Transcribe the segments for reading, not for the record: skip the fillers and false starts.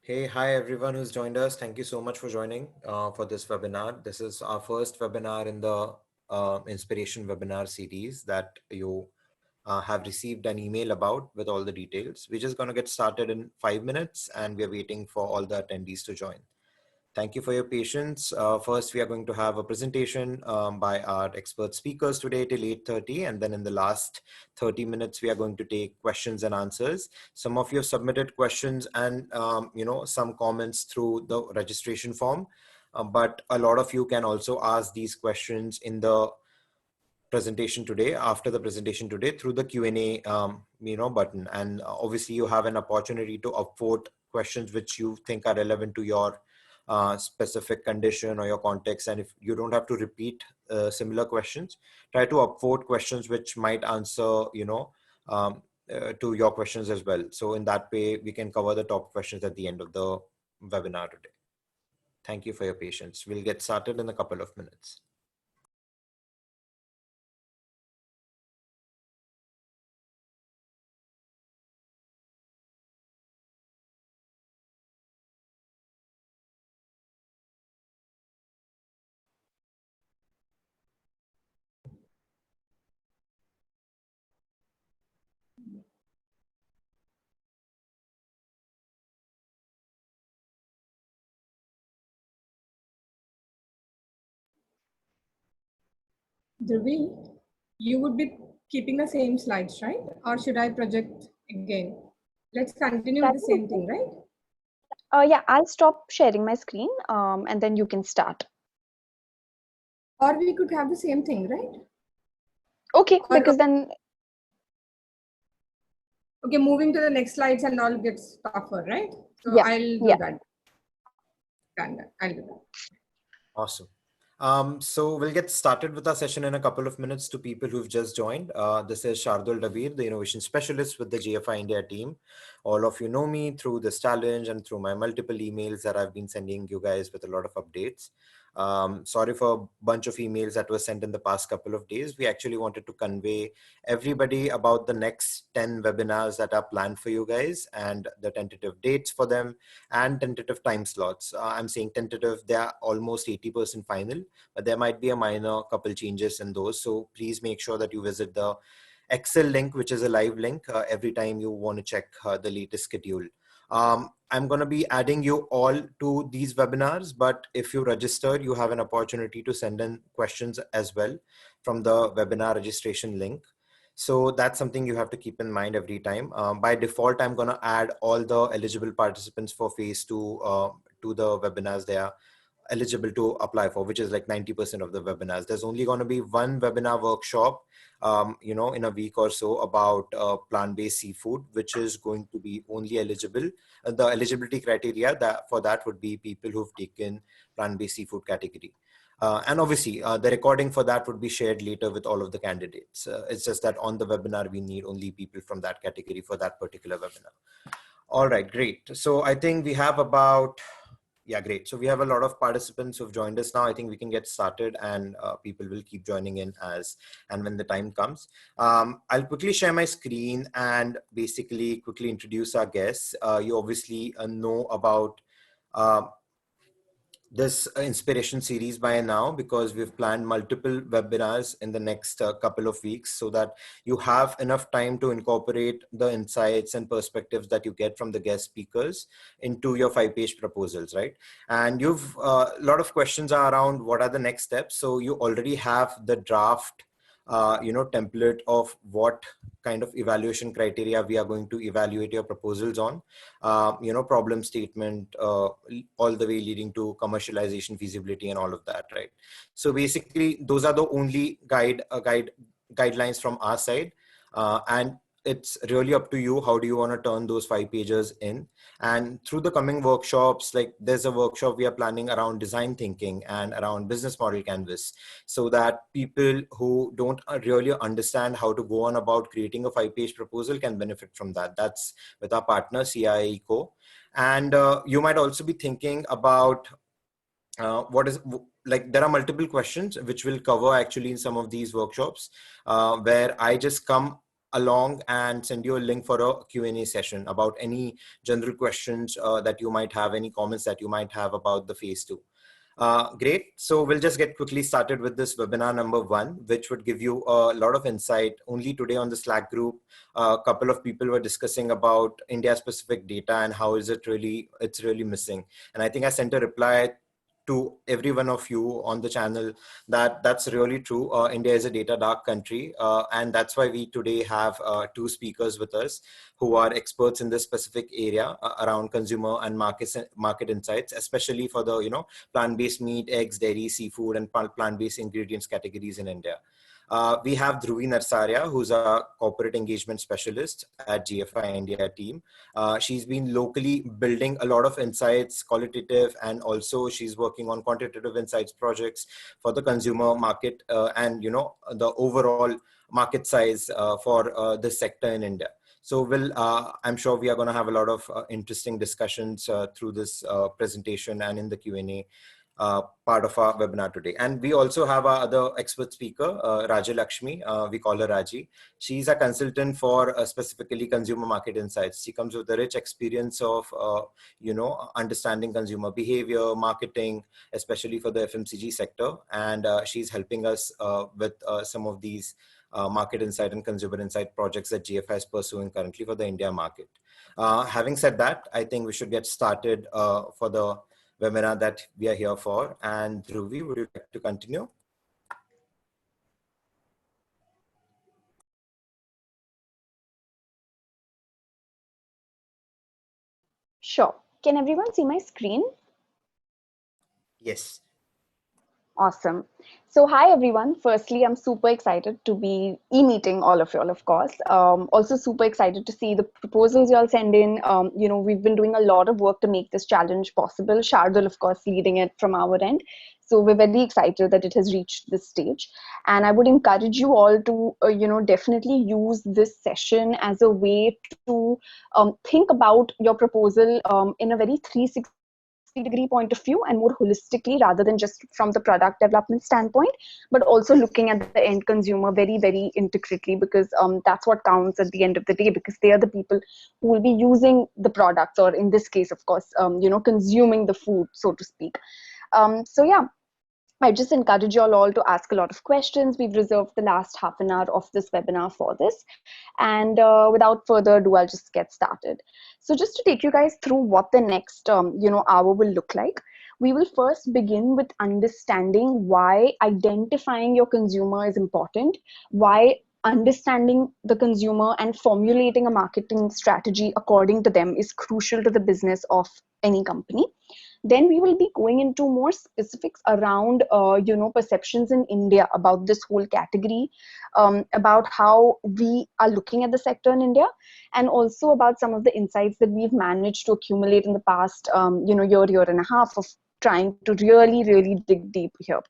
Hey, hi everyone who's joined us. Thank you so much for joining for this webinar. This is our first webinar in the Inspiration webinar series that you have received an email about with all the details. We're just going to get started in 5 minutes and we're waiting for all the attendees to join. Thank you for your patience. First, we are going to have a presentation by our expert speakers today till 8:30, and then in the last 30 minutes, we are going to take questions and answers. Some of you submitted questions and some comments through the registration form, but a lot of you can also ask these questions in the presentation today, after the presentation today, through the Q&A button. And obviously, you have an opportunity to upvote questions which you think are relevant to your specific condition or your context. And if you don't have to repeat similar questions, try to upvote questions which might answer, to your questions as well. So in that way, we can cover the top questions at the end of the webinar today. Thank you for your patience. We'll get started in a couple of minutes. Dhruvi, you would be keeping the same slides, right? Or should I project again? Let's continue with That the would same be thing, right? yeah, I'll stop sharing my screen and then you can start. Or we could have the same thing, right? Okay, Or because then okay, moving to the next slides and all gets tougher, right? So yeah, I'll do yeah. that. I'll do that. Awesome. So we'll get started with our session in a couple of minutes. To people who've just joined. This is Shardul Dabir, the innovation specialist with the JFI India team. All of you know me through this challenge and through my multiple emails that I've been sending you guys with a lot of updates. Sorry for a bunch of emails that were sent in the past couple of days. We actually wanted to convey everybody about the next 10 webinars that are planned for you guys and the tentative dates for them and tentative time slots. I'm saying tentative, they are almost 80% final, but there might be a minor couple changes in those. So please make sure that you visit the Excel link, which is a live link, every time you want to check the latest schedule. I'm going to be adding you all to these webinars, but if you register, you have an opportunity to send in questions as well from the webinar registration link. So that's something you have to keep in mind every time. By default, I'm going to add all the eligible participants for phase 2 to the webinars they are eligible to apply for, which is like 90% of the webinars. There's only going to be one webinar workshop, in a week or so about plant-based seafood, which is going to be only eligible. The eligibility criteria that for that would be people who've taken plant-based seafood category. And obviously, the recording for that would be shared later with all of the candidates. It's just that on the webinar, we need only people from that category for that particular webinar. All right, great. So I think we have great. So we have a lot of participants who've joined us now. I think we can get started and people will keep joining in as and when the time comes. I'll quickly share my screen and basically quickly introduce our guests. You obviously know about this inspiration series by now because we've planned multiple webinars in the next couple of weeks so that you have enough time to incorporate the insights and perspectives that you get from the guest speakers into your 5-page proposals, right? And you've a lot of questions are around what are the next steps. So you already have the draft template of what kind of evaluation criteria we are going to evaluate your proposals on, problem statement, all the way leading to commercialization, feasibility, and all of that, right? So basically, those are the only guidelines from our side, and it's really up to you. How do you want to turn those 5 pages in? And through the coming workshops, like there's a workshop we are planning around design thinking and around business model canvas, so that people who don't really understand how to go on about creating a 5-page proposal can benefit from that. That's with our partner CIA Eco. And you might also be thinking about there are multiple questions which we'll cover actually in some of these workshops, where I just come along and send you a link for a Q&A session about any general questions that you might have, any comments that you might have about the phase 2. Great. So we'll just get quickly started with this webinar number 1, which would give you a lot of insight. Only today on the Slack group, a couple of people were discussing about India specific data and how is it's really missing. And I think I sent a reply to every one of you on the channel that's really true. India is a data dark country, and that's why we today have 2 speakers with us who are experts in this specific area around consumer and market insights, especially for the plant-based meat, eggs, dairy, seafood, and plant-based ingredients categories in India. We have Dhruvi Narsaria, who's a corporate engagement specialist at GFI India team. She's been locally building a lot of insights, qualitative, and also she's working on quantitative insights projects for the consumer market and the overall market size for this sector in India. So I'm sure we are going to have a lot of interesting discussions through this presentation and in the Q&A part of our webinar today. And we also have our other expert speaker, Raja Lakshmi. We call her Raji. She's a consultant for specifically consumer market insights. She comes with a rich experience of, understanding consumer behavior, marketing, especially for the FMCG sector. And she's helping us with some of these market insight and consumer insight projects that GFI is pursuing currently for the India market. Having said that, I think we should get started for the webinar that we are here for. And Dhruvi, would you like to continue? Sure. Can everyone see my screen? Yes. Awesome. So hi everyone. Firstly, I'm super excited to be e-meeting all of y'all, of course. Also super excited to see the proposals y'all send in. We've been doing a lot of work to make this challenge possible. Shardul, of course, leading it from our end. So we're very excited that it has reached this stage. And I would encourage you all to, definitely use this session as a way to think about your proposal in a very 360-degree point of view and more holistically rather than just from the product development standpoint, but also looking at the end consumer very, very intricately, because that's what counts at the end of the day, because they are the people who will be using the products, or in this case, of course, consuming the food, so to speak. So yeah, I just encourage you all to ask a lot of questions. We've reserved the last half an hour of this webinar for this. And without further ado, I'll just get started. So just to take you guys through what the next hour will look like, we will first begin with understanding why identifying your consumer is important, why understanding the consumer and formulating a marketing strategy according to them is crucial to the business of any company. Then we will be going into more specifics around, perceptions in India about this whole category, about how we are looking at the sector in India, and also about some of the insights that we've managed to accumulate in the past, year and a half of trying to really, really dig deep here.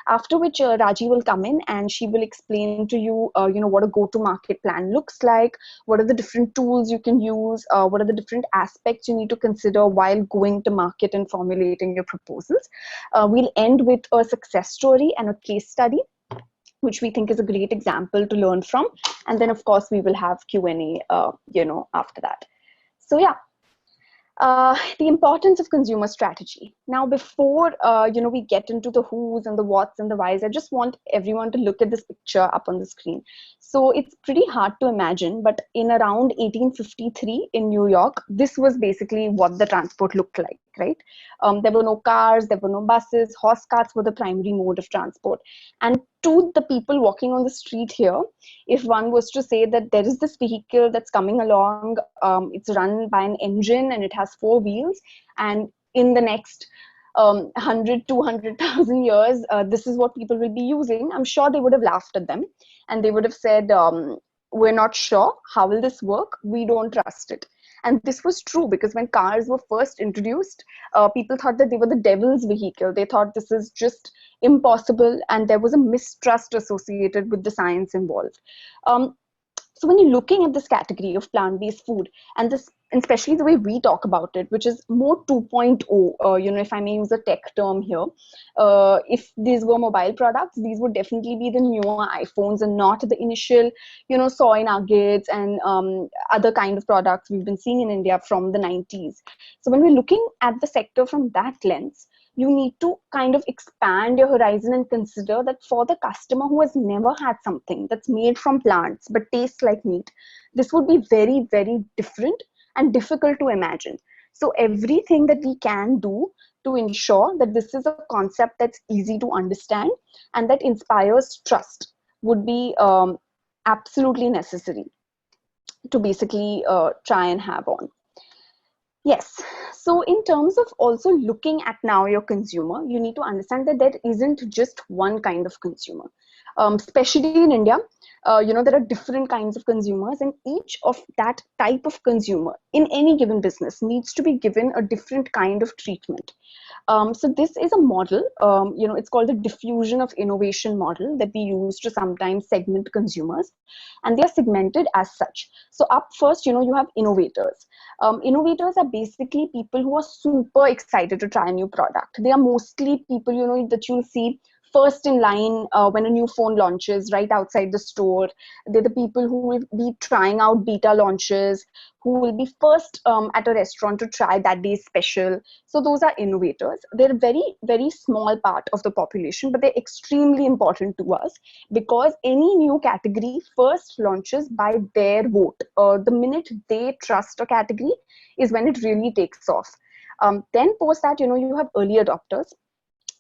After which Raji will come in and she will explain to you, what a go-to-market plan looks like, what are the different tools you can use, what are the different aspects you need to consider while going to market and formulating your proposals. We'll end with a success story and a case study, which we think is a great example to learn from. And then, of course, we will have Q&A, after that. So yeah. The importance of consumer strategy. Now, before we get into the who's and the what's and the why's, I just want everyone to look at this picture up on the screen. So it's pretty hard to imagine, but in around 1853 in New York, this was basically what the transport looked like, right? There were no cars, there were no buses, horse carts were the primary mode of transport. And to the people walking on the street here, if one was to say that there is this vehicle that's coming along, it's run by an engine and it has 4 wheels, and in the next 100, 200,000 years, this is what people will be using, I'm sure they would have laughed at them and they would have said, we're not sure, how will this work? We don't trust it. And this was true because when cars were first introduced, people thought that they were the devil's vehicle. They thought this is just impossible, and there was a mistrust associated with the science involved. So when you're looking at this category of plant-based food, and this, and especially the way we talk about it, which is more 2.0, if I may use a tech term here, if these were mobile products, these would definitely be the newer iPhones and not the initial, soy nuggets and other kind of products we've been seeing in India from the 90s. So when we're looking at the sector from that lens, you need to kind of expand your horizon and consider that for the customer who has never had something that's made from plants but tastes like meat, this would be very, very different and difficult to imagine. So everything that we can do to ensure that this is a concept that's easy to understand and that inspires trust would be absolutely necessary to basically try and have on. Yes. So in terms of also looking at now your consumer, you need to understand that there isn't just one kind of consumer. Especially in India, there are different kinds of consumers, and each of that type of consumer in any given business needs to be given a different kind of treatment. So this is a model, it's called the diffusion of innovation model that we use to sometimes segment consumers, and they are segmented as such. So up first, you have innovators. Innovators are basically people who are super excited to try a new product. They are mostly people, that you'll see first in line when a new phone launches right outside the store. They're the people who will be trying out beta launches, who will be first at a restaurant to try that day's special. So those are innovators. They're a very, very small part of the population, but they're extremely important to us because any new category first launches by their vote. The minute they trust a category is when it really takes off. Then post that, you have early adopters,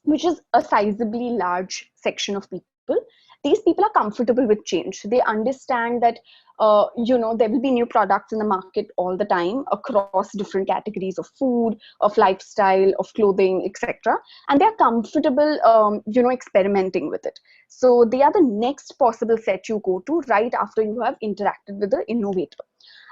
which is a sizably large section of people. These people are comfortable with change. They understand that, there will be new products in the market all the time across different categories of food, of lifestyle, of clothing, etc. And they're comfortable, experimenting with it. So they are the next possible set you go to right after you have interacted with the innovator.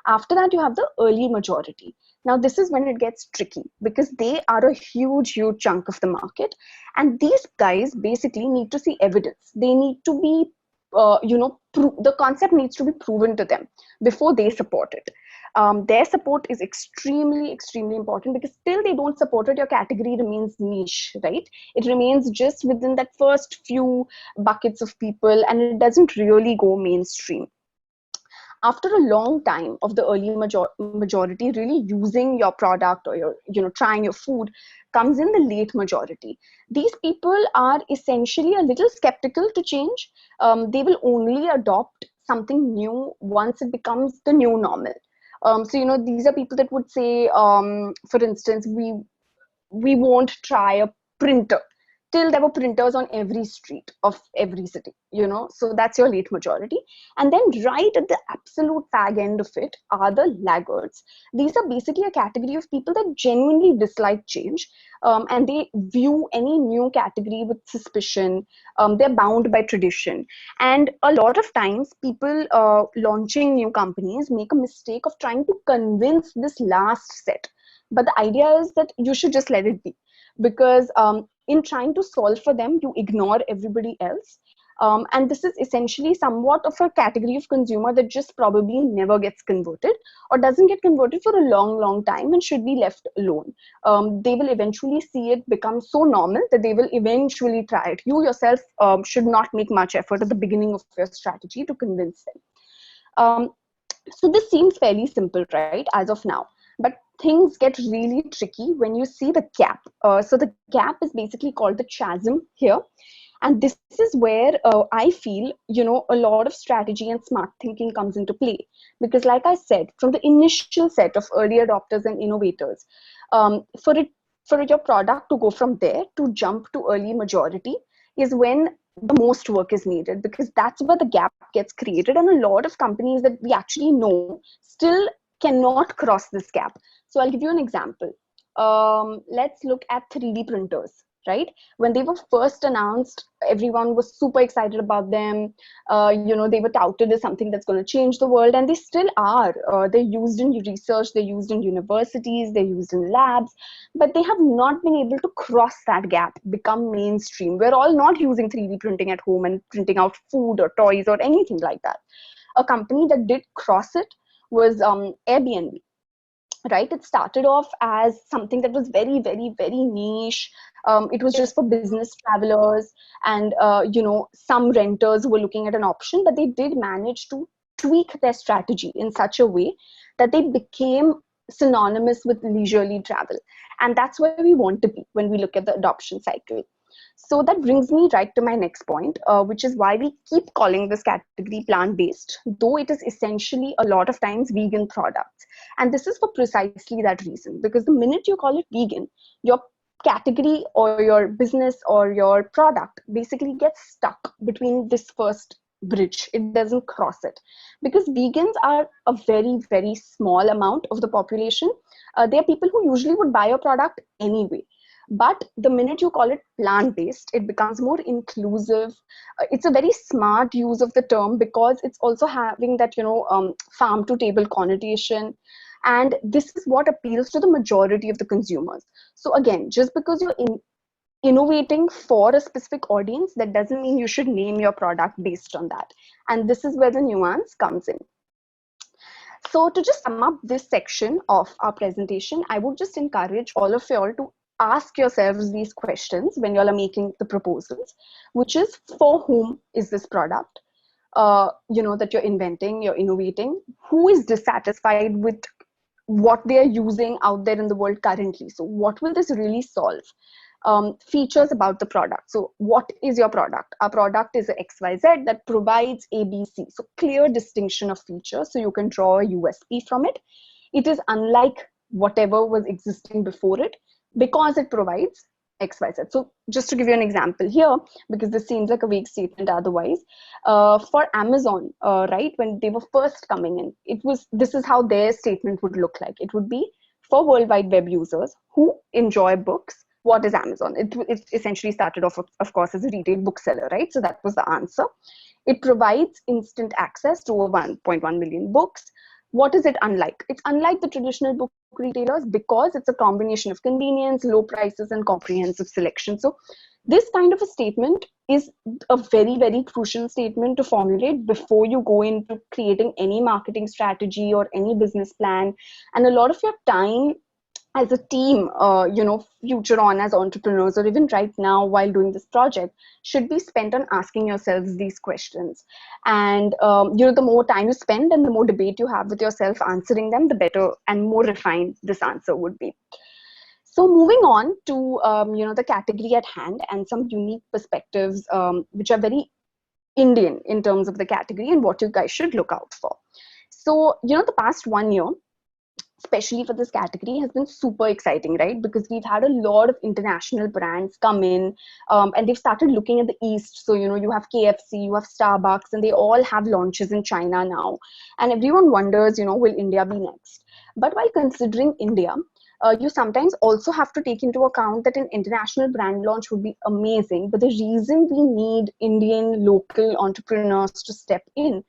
After that, you have the early majority. Now, this is when it gets tricky because they are a huge, huge chunk of the market. And these guys basically need to see evidence. They need to be, the concept needs to be proven to them before they support it. Their support is extremely, extremely important because till they don't support it, your category remains niche, right? It remains just within that first few buckets of people and it doesn't really go mainstream. After a long time of the early majority really using your product or your trying your food, comes in the late majority. These people are essentially a little skeptical to change. They will only adopt something new once it becomes the new normal. So these are people that would say, for instance, we won't try a printer till there were printers on every street of every city, so that's your late majority. And then right at the absolute fag end of it are the laggards. These are basically a category of people that genuinely dislike change, and they view any new category with suspicion. They're bound by tradition, and a lot of times people launching new companies make a mistake of trying to convince this last set. But the idea is that you should just let it be, because in trying to solve for them, you ignore everybody else. And this is essentially somewhat of a category of consumer that just probably never gets converted or doesn't get converted for a long, long time and should be left alone. They will eventually see it become so normal that they will eventually try it. You yourself should not make much effort at the beginning of your strategy to convince them. So this seems fairly simple, right, as of now. But things get really tricky when you see the gap. So the gap is basically called the chasm here. And this is where I feel, a lot of strategy and smart thinking comes into play. Because like I said, from the initial set of early adopters and innovators, for your product to go from there to jump to early majority is when the most work is needed, because that's where the gap gets created. And a lot of companies that we actually know still cannot cross this gap. So I'll give you an example. Let's look at 3D printers, right? When they were first announced, everyone was super excited about them. They were touted as something that's going to change the world, and they still are. They're used in research, they're used in universities, they're used in labs, but they have not been able to cross that gap, become mainstream. We're all not using 3D printing at home and printing out food or toys or anything like that. A company that did cross it was Airbnb. Right, it started off as something that was very, very, very niche. It was just for business travelers and some renters who were looking at an option, but they did manage to tweak their strategy in such a way that they became synonymous with leisurely travel. And that's where we want to be when we look at the adoption cycle. So that brings me right to my next point, which is why we keep calling this category plant-based, though it is essentially a lot of times vegan products. And this is for precisely that reason, because the minute you call it vegan, your category or your business or your product basically gets stuck between this first bridge. It doesn't cross it, because vegans are a very, very small amount of the population. They are people who usually would buy your product anyway. But the minute you call it plant-based, it becomes more inclusive. It's a very smart use of the term, because it's also having that, farm-to-table connotation. And this is what appeals to the majority of the consumers. So again, just because you're innovating for a specific audience, that doesn't mean you should name your product based on that. And this is where the nuance comes in. So to just sum up this section of our presentation, I would just encourage all of you all to ask yourselves these questions when you all are making the proposals, which is, for whom is this product that you're inventing, you're innovating? Who is dissatisfied with what they're using out there in the world currently? So what will this really solve? Features about the product. So what is your product? Our product is a XYZ that provides ABC. So clear distinction of features, so you can draw a USP from it. It is unlike whatever was existing before it, because it provides XYZ. So just to give you an example here, because this seems like a vague statement otherwise, for Amazon, right, when they were first coming in, this is how their statement would look like. It would be, for World Wide Web users who enjoy books, what is Amazon? It essentially started off, of course, as a retail bookseller, right? So that was the answer. It provides instant access to over 1.1 million books. What is it unlike? It's unlike the traditional book retailers because it's a combination of convenience, low prices, and comprehensive selection. So this kind of a statement is a very, very crucial statement to formulate before you go into creating any marketing strategy or any business plan. And a lot of your time as a team, future on as entrepreneurs, or even right now while doing this project, should be spent on asking yourselves these questions. And the more time you spend and the more debate you have with yourself answering them, the better and more refined this answer would be. So moving on to the category at hand and some unique perspectives which are very Indian in terms of the category and what you guys should look out for. So the past 1 year, especially for this category, has been super exciting, right? Because we've had a lot of international brands come in and they've started looking at the East. So, you have KFC, you have Starbucks, and they all have launches in China now. And everyone wonders, will India be next? But while considering India, you sometimes also have to take into account that an international brand launch would be amazing. But the reason we need Indian local entrepreneurs to step in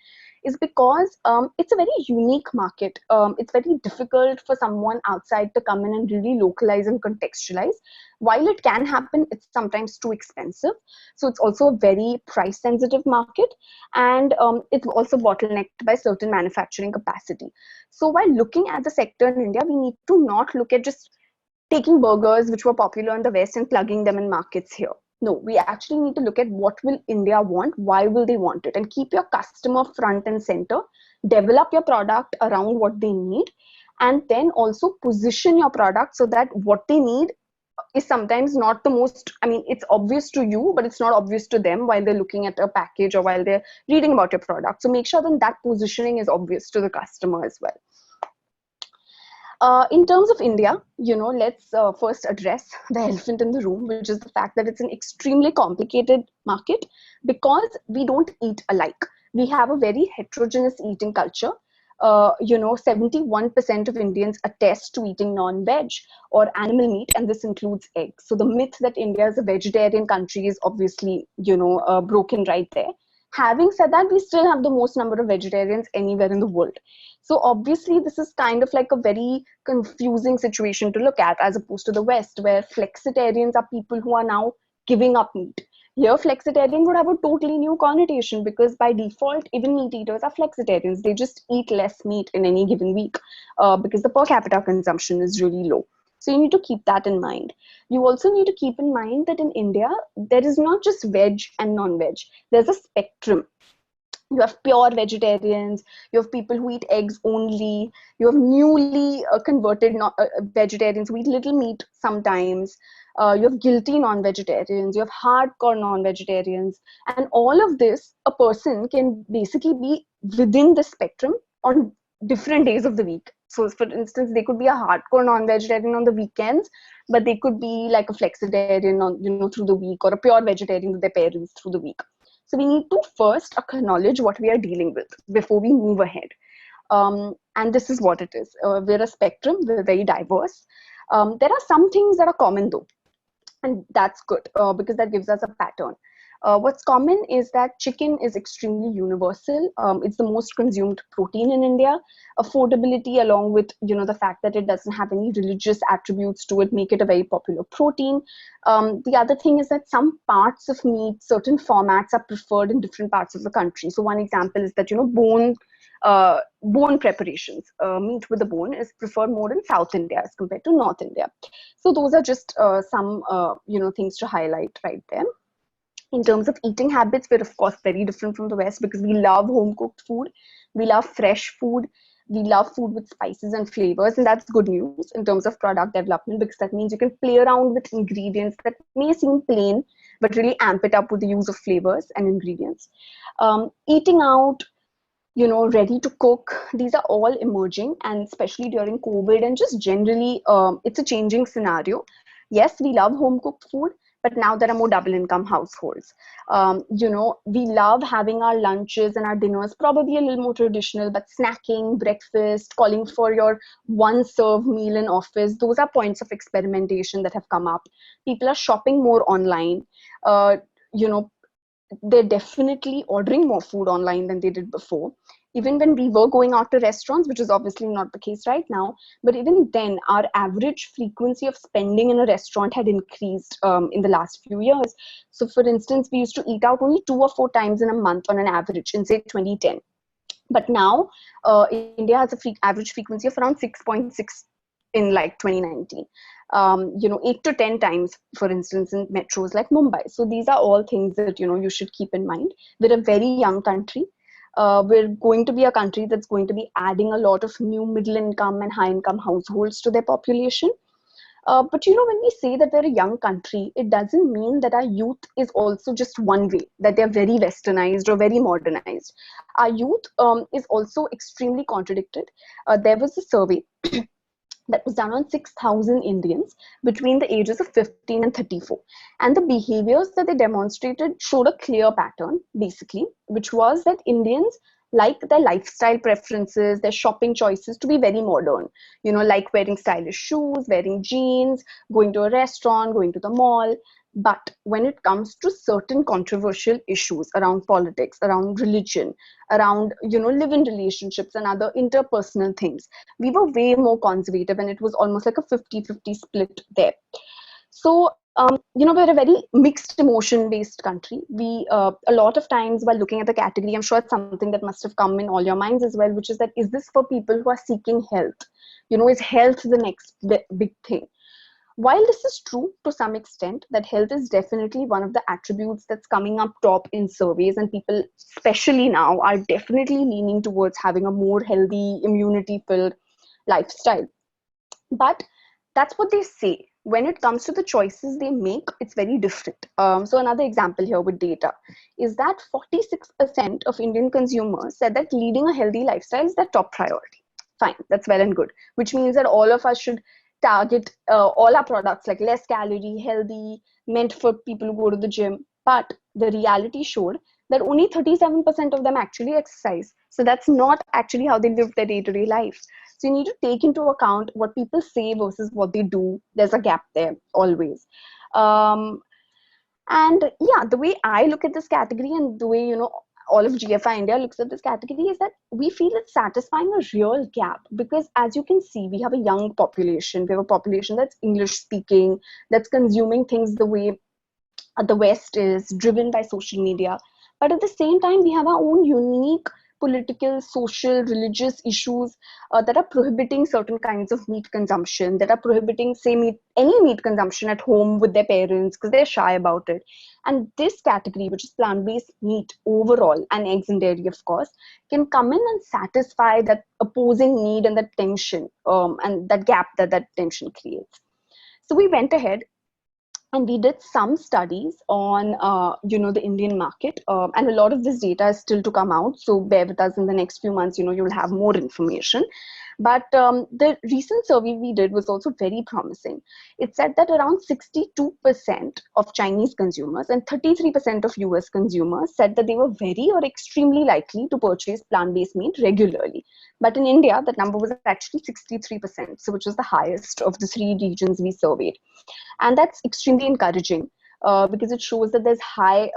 is because it's a very unique market. It's very difficult for someone outside to come in and really localize and contextualize. While it can happen, it's sometimes too expensive. So it's also a very price sensitive market, and it's also bottlenecked by certain manufacturing capacity. So while looking at the sector in India, we need to not look at just taking burgers which were popular in the West and plugging them in markets here. No, we actually need to look at what will India want, why will they want it, and keep your customer front and center. Develop your product around what they need, and then also position your product so that what they need is sometimes not the most, it's obvious to you, but it's not obvious to them while they're looking at a package or while they're reading about your product. So make sure that positioning is obvious to the customer as well. In terms of India, let's first address the elephant in the room, which is the fact that it's an extremely complicated market because we don't eat alike. We have a very heterogeneous eating culture. 71% of Indians attest to eating non-veg or animal meat, and this includes eggs. So the myth that India is a vegetarian country is obviously, broken right there. Having said that, we still have the most number of vegetarians anywhere in the world. So obviously, this is kind of like a very confusing situation to look at, as opposed to the West, where flexitarians are people who are now giving up meat. Here, flexitarian would have a totally new connotation because by default, even meat eaters are flexitarians. They just eat less meat in any given week because the per capita consumption is really low. So you need to keep that in mind. You also need to keep in mind that in India, there is not just veg and non-veg. There's a spectrum. You have pure vegetarians, you have people who eat eggs only, you have newly converted vegetarians who eat little meat sometimes, you have guilty non-vegetarians, you have hardcore non-vegetarians, and all of this, a person can basically be within the spectrum on different days of the week. So for instance, they could be a hardcore non-vegetarian on the weekends, but they could be like a flexitarian on, through the week, or a pure vegetarian with their parents through the week. So we need to first acknowledge what we are dealing with before we move ahead. And this is what it is. We're a spectrum, we're very diverse. There are some things that are common though, and that's good because that gives us a pattern. What's common is that chicken is extremely universal. It's the most consumed protein in India. Affordability, along with the fact that it doesn't have any religious attributes to it, make it a very popular protein. The other thing is that some parts of meat, certain formats are preferred in different parts of the country. So one example is that bone preparations, meat with the bone is preferred more in South India as compared to North India. So those are just some things to highlight right there. In terms of eating habits, we're of course very different from the West because we love home cooked food, we love fresh food, we love food with spices and flavors, and that's good news in terms of product development because that means you can play around with ingredients that may seem plain but really amp it up with the use of flavors and ingredients. Eating out, ready to cook, these are all emerging, and especially during COVID and just generally, it's a changing scenario. Yes, we love home cooked food, but now there are more double income households. We love having our lunches and our dinners probably a little more traditional, but snacking, breakfast, calling for your one serve meal in office, those are points of experimentation that have come up. People are shopping more online. They're definitely ordering more food online than they did before. Even when we were going out to restaurants, which is obviously not the case right now, but even then, our average frequency of spending in a restaurant had increased in the last few years. So for instance, we used to eat out only 2 or 4 times in a month on an average in, say, 2010. But now, India has a average frequency of around 6.6 in like 2019. 8 to 10 times, for instance, in metros like Mumbai. So these are all things that, you should keep in mind. We're a very young country. We're going to be a country that's going to be adding a lot of new middle income and high income households to their population. But when we say that we're a young country, it doesn't mean that our youth is also just one way, that they're very westernized or very modernized. Our youth is also extremely contradicted. There was a survey that was done on 6,000 Indians between the ages of 15 and 34. And the behaviors that they demonstrated showed a clear pattern, basically, which was that Indians like their lifestyle preferences, their shopping choices to be very modern, like wearing stylish shoes, wearing jeans, going to a restaurant, going to the mall. But when it comes to certain controversial issues around politics, around religion, around, live-in relationships and other interpersonal things, we were way more conservative, and it was almost like a 50-50 split there. So, we're a very mixed emotion-based country. We, a lot of times while looking at the category, I'm sure it's something that must have come in all your minds as well, which is that, is this for people who are seeking health? Is health the next big thing? While this is true to some extent, that health is definitely one of the attributes that's coming up top in surveys, and people, especially now, are definitely leaning towards having a more healthy, immunity-filled lifestyle. But that's what they say. When it comes to the choices they make, it's very different. So another example here with data is that 46% of Indian consumers said that leading a healthy lifestyle is their top priority. Fine, that's well and good, which means that all of us should target all our products like less calorie, healthy, meant for people who go to the gym. But the reality showed that only 37% of them actually exercise. So that's not actually how they live their day-to-day life. So you need to take into account what people say versus what they do. There's a gap there always. And yeah, the way I look at this category and the way, all of GFI India looks at this category is that we feel it's satisfying a real gap, because as you can see, we have a young population. We have a population that's English speaking, that's consuming things the way The West is driven by social media. But at the same time, we have our own unique political, social, religious issues that are prohibiting certain kinds of meat consumption, that are prohibiting, say, any meat consumption at home with their parents because they're shy about it. And this category, which is plant-based meat overall, and eggs and dairy, of course, can come in and satisfy that opposing need and that tension, and that gap that tension creates. So we went ahead and we did some studies on the Indian market, and a lot of this data is still to come out, so bear with us. In the next few months, you'll have more information. But the recent survey we did was also very promising. It said that around 62% of Chinese consumers and 33% of US consumers said that they were very or extremely likely to purchase plant-based meat regularly. But in India, that number was actually 63%, so which was the highest of the 3 regions we surveyed. And that's extremely encouraging because it shows that there's high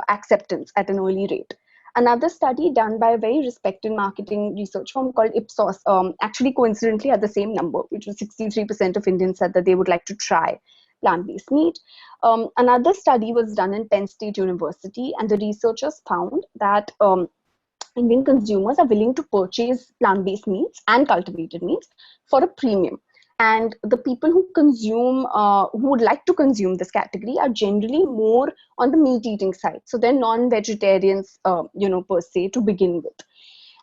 acceptance at an early rate. Another study done by a very respected marketing research firm called Ipsos actually coincidentally had the same number, which was 63% of Indians said that they would like to try plant-based meat. Another study was done in Penn State University, and the researchers found that Indian consumers are willing to purchase plant-based meats and cultivated meats for a premium. And the people who consume, who would like to consume this category, are generally more on the meat-eating side. So they're non-vegetarians, per se, to begin with.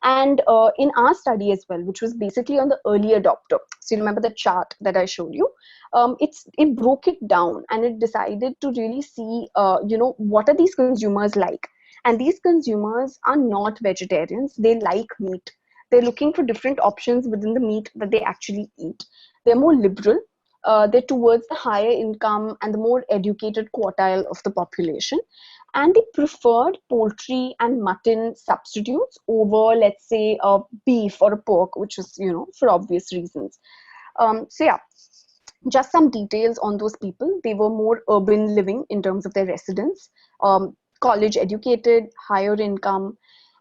And in our study as well, which was basically on the early adopter. So you remember the chart that I showed you? It broke it down, and it decided to really see, what are these consumers like? And these consumers are not vegetarians. They like meat. They're looking for different options within the meat that they actually eat. They're more liberal. They're towards the higher income and the more educated quartile of the population. And they preferred poultry and mutton substitutes over, let's say, a beef or a pork, which is, for obvious reasons. So yeah, just some details on those people. They were more urban living in terms of their residence, college educated, higher income.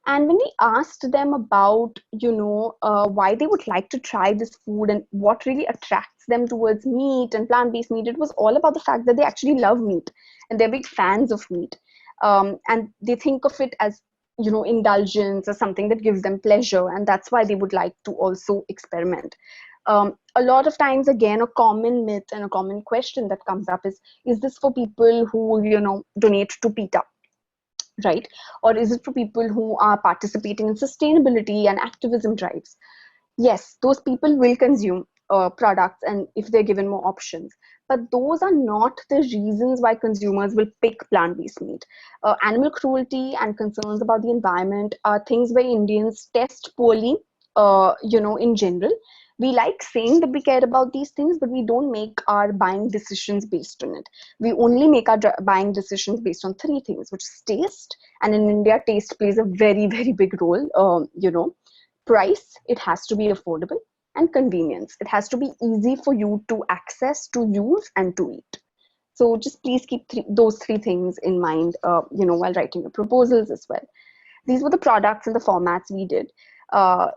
And when we asked them about, why they would like to try this food and what really attracts them towards meat and plant-based meat, it was all about the fact that they actually love meat and they're big fans of meat. And they think of it as, indulgence or something that gives them pleasure. And that's why they would like to also experiment. A lot of times, again, a common myth and a common question that comes up is this for people who, donate to PETA? Right? Or is it for people who are participating in sustainability and activism drives? Yes, those people will consume products, and if they're given more options. But those are not the reasons why consumers will pick plant-based meat. Animal cruelty and concerns about the environment are things where Indians test poorly, in general. We like saying that we care about these things, but we don't make our buying decisions based on it. We only make our buying decisions based on 3 things, which is taste. And in India, taste plays a very, very big role. Price, it has to be affordable, and convenience. It has to be easy for you to access, to use, and to eat. So just please keep those 3 things in mind, while writing your proposals as well. These were the products and the formats we did.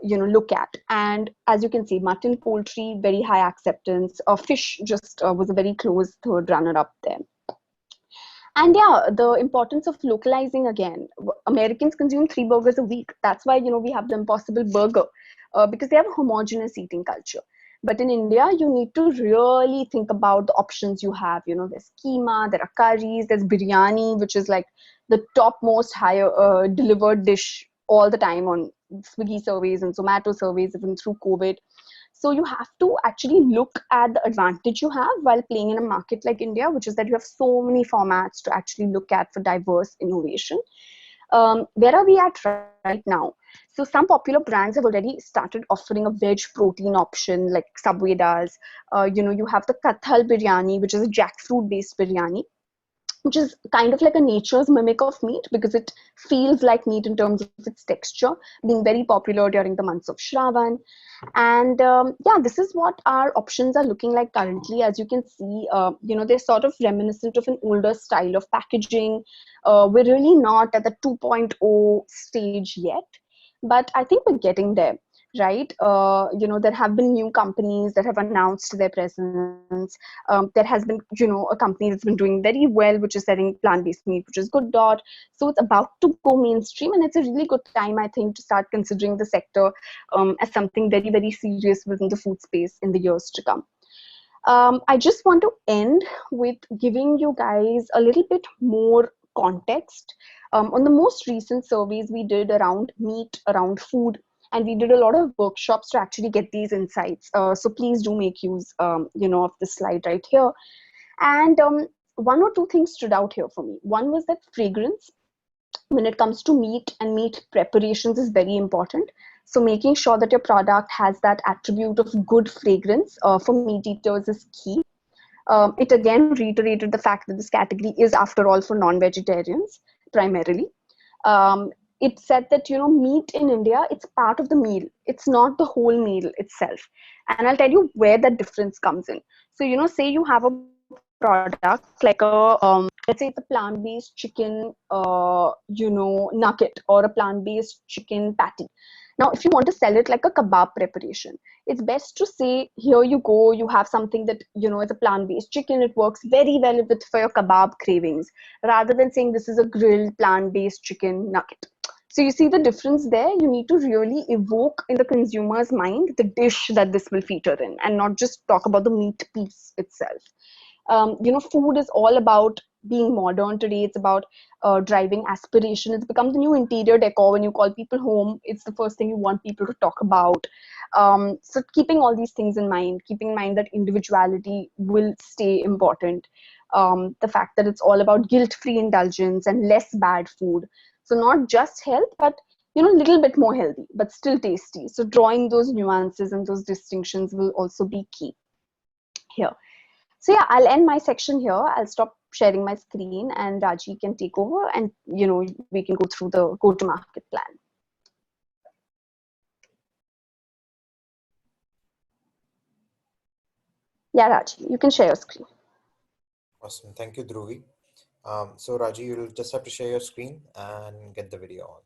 Look at. And as you can see, mutton, poultry, very high acceptance. Fish just was a very close third runner-up there. And yeah, the importance of localizing again. Americans consume 3 burgers a week. That's why, we have the Impossible Burger, because they have a homogeneous eating culture. But in India, you need to really think about the options you have. There's keema, there are curries, there's biryani, which is like the topmost higher delivered dish all the time on Swiggy surveys and Zomato surveys, even through COVID. So you have to actually look at the advantage you have while playing in a market like India, which is that you have so many formats to actually look at for diverse innovation. Where are we at right now? So some popular brands have already started offering a veg protein option, like Subway does. You have the Kathal biryani, which is a jackfruit-based biryani, which is kind of like a nature's mimic of meat because it feels like meat in terms of its texture, being very popular during the months of Shravan. And this is what our options are looking like currently. As you can see, they're sort of reminiscent of an older style of packaging. We're really not at the 2.0 stage yet, but I think we're getting there. right? There have been new companies that have announced their presence. There has been, a company that's been doing very well, which is selling plant-based meat, which is Good Dot. So it's about to go mainstream, and it's a really good time, I think, to start considering the sector as something very, very serious within the food space in the years to come. I just want to end with giving you guys a little bit more context on the most recent surveys we did around meat, around food, and we did a lot of workshops to actually get these insights. So please do make use, of this slide right here. And one or two things stood out here for me. One was that fragrance, when it comes to meat and meat preparations, is very important. So making sure that your product has that attribute of good fragrance for meat eaters is key. It again reiterated the fact that this category is, after all, for non-vegetarians primarily. It said that, meat in India, it's part of the meal. It's not the whole meal itself. And I'll tell you where that difference comes in. So, say you have a product like let's say it's a plant-based chicken, nugget, or a plant-based chicken patty. Now, if you want to sell it like a kebab preparation, it's best to say, here you go, you have something that, is a plant-based chicken. It works very well for your kebab cravings, rather than saying this is a grilled plant-based chicken nugget. So you see the difference there. You need to really evoke in the consumer's mind the dish that this will feature in, and not just talk about the meat piece itself. Food is all about being modern today. It's about driving aspiration. It's become the new interior decor. When you call people home, it's the first thing you want people to talk about. So keeping all these things in mind, keeping in mind that individuality will stay important. The fact that it's all about guilt-free indulgence and less bad food. So not just health, but a little bit more healthy, but still tasty. So drawing those nuances and those distinctions will also be key here. So yeah, I'll end my section here. I'll stop sharing my screen, and Raji can take over, and we can go through the go-to-market plan. Yeah, Raji, you can share your screen. Awesome. Thank you, Dhruvi. So Raji, you'll just have to share your screen and get the video on.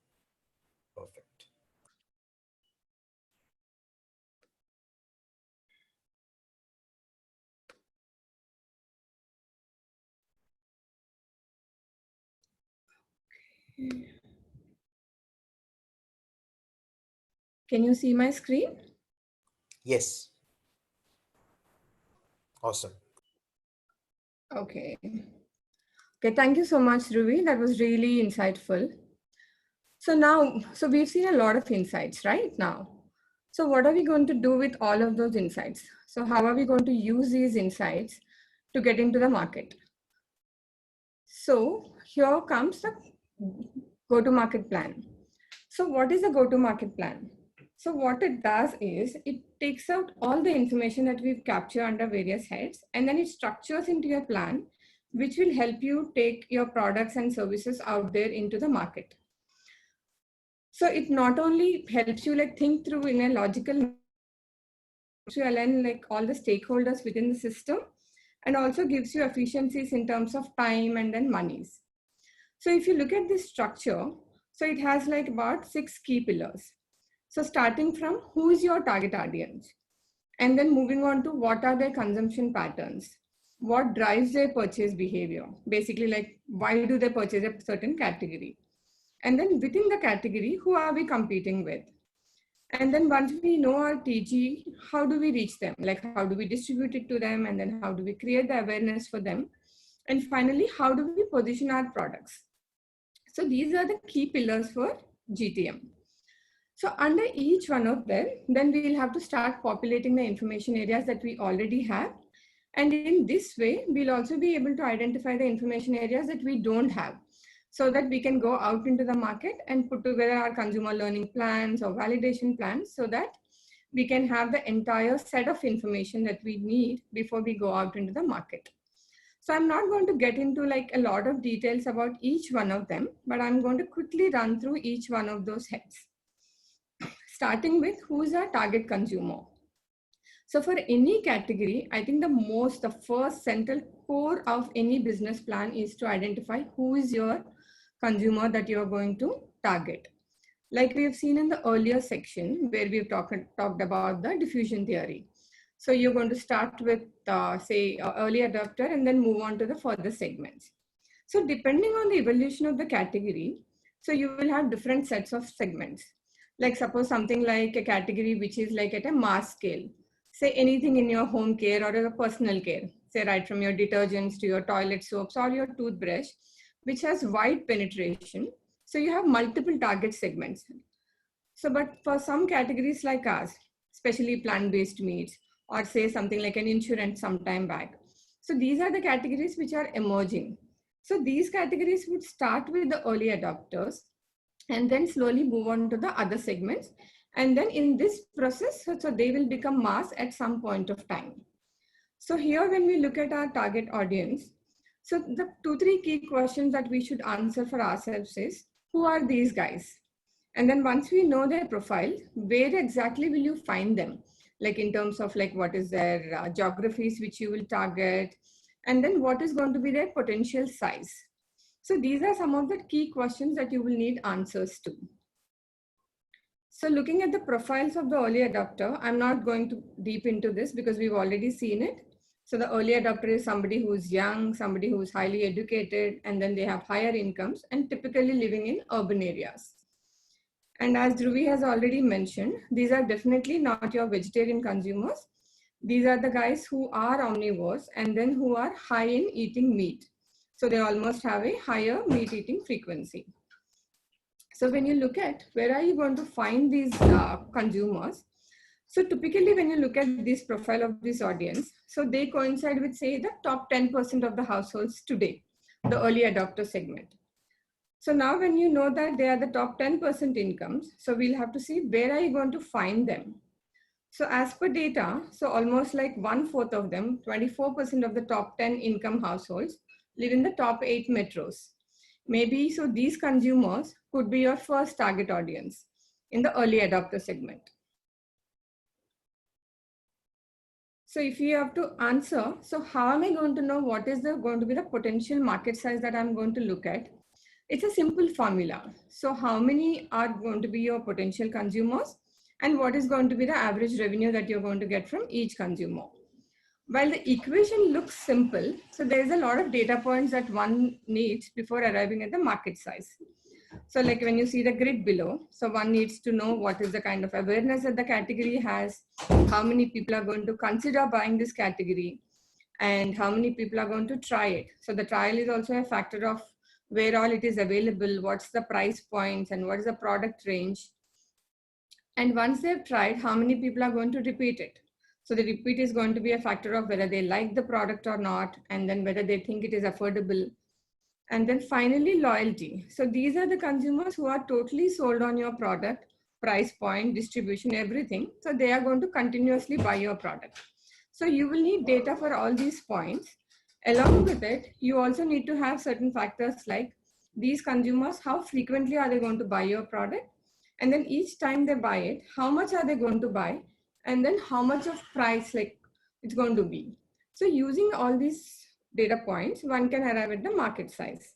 Perfect. Can you see my screen? Yes. Awesome. Okay. Okay, thank you so much, Dhruvi. That was really insightful. So we've seen a lot of insights right now. So what are we going to do with all of those insights? So how are we going to use these insights to get into the market? So here comes the go-to-market plan. So what is a go-to-market plan? So what it does is it takes out all the information that we've captured under various heads, and then it structures into your plan, which will help you take your products and services out there into the market. So it not only helps you think through in a logical to align all the stakeholders within the system, and also gives you efficiencies in terms of time and then monies. So if you look at this structure, so it has about 6 key pillars. So starting from who is your target audience, and then moving on to what are their consumption patterns, what drives their purchase behavior, basically why do they purchase a certain category, and then within the category, who are we competing with? And then once we know our TG, how do we reach them? How do we distribute it to them? And then how do we create the awareness for them? And finally, how do we position our products? So these are the key pillars for GTM. So under each one of them, then we'll have to start populating the information areas that we already have. And in this way, we'll also be able to identify the information areas that we don't have, so that we can go out into the market and put together our consumer learning plans or validation plans, so that we can have the entire set of information that we need before we go out into the market. So I'm not going to get into a lot of details about each one of them, but I'm going to quickly run through each one of those heads. Starting with who's our target consumer. So for any category, I think the first central core of any business plan is to identify who is your consumer that you're going to target. like we have seen in the earlier section where we've talked about the diffusion theory. So you're going to start with, say, early adopter and then move on to the further segments. So depending on the evolution of the category, so you will have different sets of segments. Like suppose something like a category which is like at a mass scale, say anything in your home care or your personal care, say right from your detergents to your toilet soaps or your toothbrush, which has wide penetration. So you have multiple target segments. So, but for some categories like ours, especially plant-based meats, or say something like an insurance sometime back. So these are the categories which are emerging. So these categories would start with the early adopters and then slowly move on to the other segments. And then in this process, so they will become mass at some point of time. So here, when we look at our target audience, so the 2-3 key questions that we should answer for ourselves is, who are these guys? And then once we know their profile, where exactly will you find them? Like in terms of like what is their geographies which you will target, and then what is going to be their potential size. So these are some of the key questions that you will need answers to. So looking at the profiles of the early adopter, I'm not going to deep into this because we've already seen it. So the early adopter is somebody who's young, somebody who's highly educated, and then they have higher incomes and typically living in urban areas. And as Dhruvi has already mentioned, these are definitely not your vegetarian consumers. These are the guys who are omnivores and then who are high in eating meat. So they almost have a higher meat eating frequency. So when you look at where are you going to find these consumers? So typically when you look at this profile of this audience, so they coincide with say the top 10% of the households today, the early adopter segment. So now when you know that they are the top 10% incomes, so we'll have to see where are you going to find them. So as per data, so almost like 1/4 of them, 24% of the top 10 income households live in the top 8 metros. Maybe so these consumers could be your first target audience in the early adopter segment. So if you have to answer, so how am I going to know what is going to be the potential market size that I'm going to look at? It's a simple formula. So how many are going to be your potential consumers and what is going to be the average revenue that you're going to get from each consumer? While the equation looks simple, so there's a lot of data points that one needs before arriving at the market size. So like when you see the grid below, so one needs to know what is the kind of awareness that the category has, how many people are going to consider buying this category, and how many people are going to try it. So the trial is also a factor of where all it is available, what's the price points, and what is the product range. And once they've tried, how many people are going to repeat it. So the repeat is going to be a factor of whether they like the product or not, and then whether they think it is affordable. And then finally, loyalty. So these are the consumers who are totally sold on your product, price point, distribution, everything. So they are going to continuously buy your product. So you will need data for all these points. Along with it, you also need to have certain factors like these consumers, how frequently are they going to buy your product? And then each time they buy it, how much are they going to buy? And then how much of price like it's going to be. So using all these data points, one can arrive at the market size.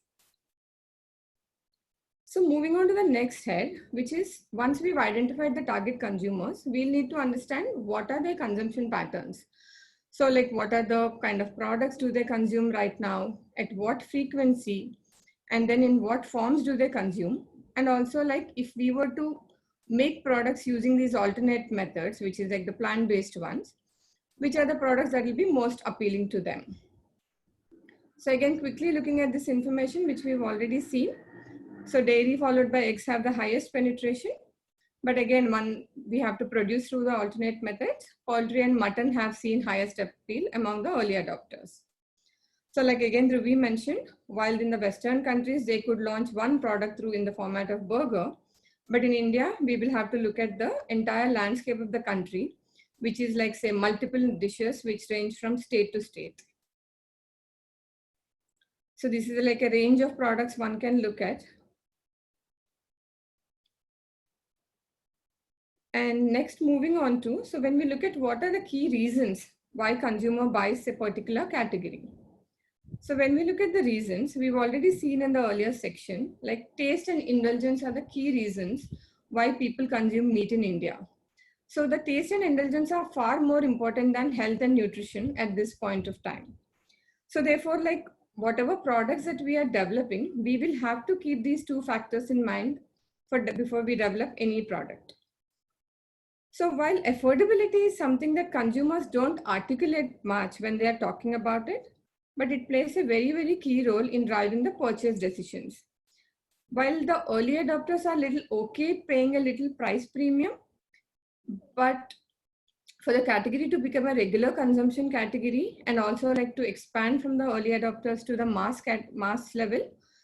So moving on to the next head, which is once we've identified the target consumers, we'll need to understand what are their consumption patterns. So like what are the kind of products do they consume right now, at what frequency, and then in what forms do they consume? And also like if we were to make products using these alternate methods, which is like the plant-based ones, which are the products that will be most appealing to them. So again, quickly looking at this information, which we've already seen. So dairy followed by eggs have the highest penetration. But again, we have to produce through the alternate methods. Poultry and mutton have seen highest appeal among the early adopters. So like again, Dhruvi mentioned, while in the Western countries, they could launch one product through in the format of burger. But in India, we will have to look at the entire landscape of the country, which is like say multiple dishes, which range from state to state. So this is like a range of products one can look at. And next, moving on to, so when we look at what are the key reasons why consumer buys a particular category. So when we look at the reasons, we've already seen in the earlier section, like taste and indulgence are the key reasons why people consume meat in India. So the taste and indulgence are far more important than health and nutrition at this point of time. So therefore, like whatever products that we are developing, we will have to keep these two factors in mind before we develop any product. So while affordability is something that consumers don't articulate much when they are talking about it, but it plays a very, very key role in driving the purchase decisions. While the early adopters are little okay paying a little price premium, but for the category to become a regular consumption category and also like to expand from the early adopters to the mass level,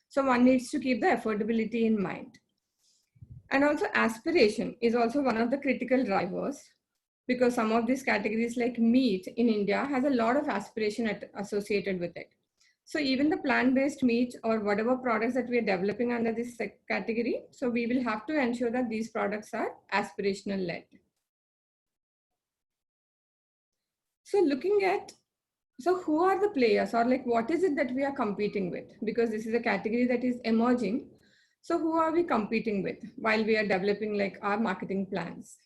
so one needs to keep the affordability in mind. And also aspiration is also one of the critical drivers, because some of these categories like meat in India has a lot of aspiration associated with it. So even the plant-based meat or whatever products that we are developing under this category, so we will have to ensure that these products are aspirational led. So looking at, so who are the players, or like what is it that we are competing with? Because this is a category that is emerging. So who are we competing with while we are developing like our marketing plans?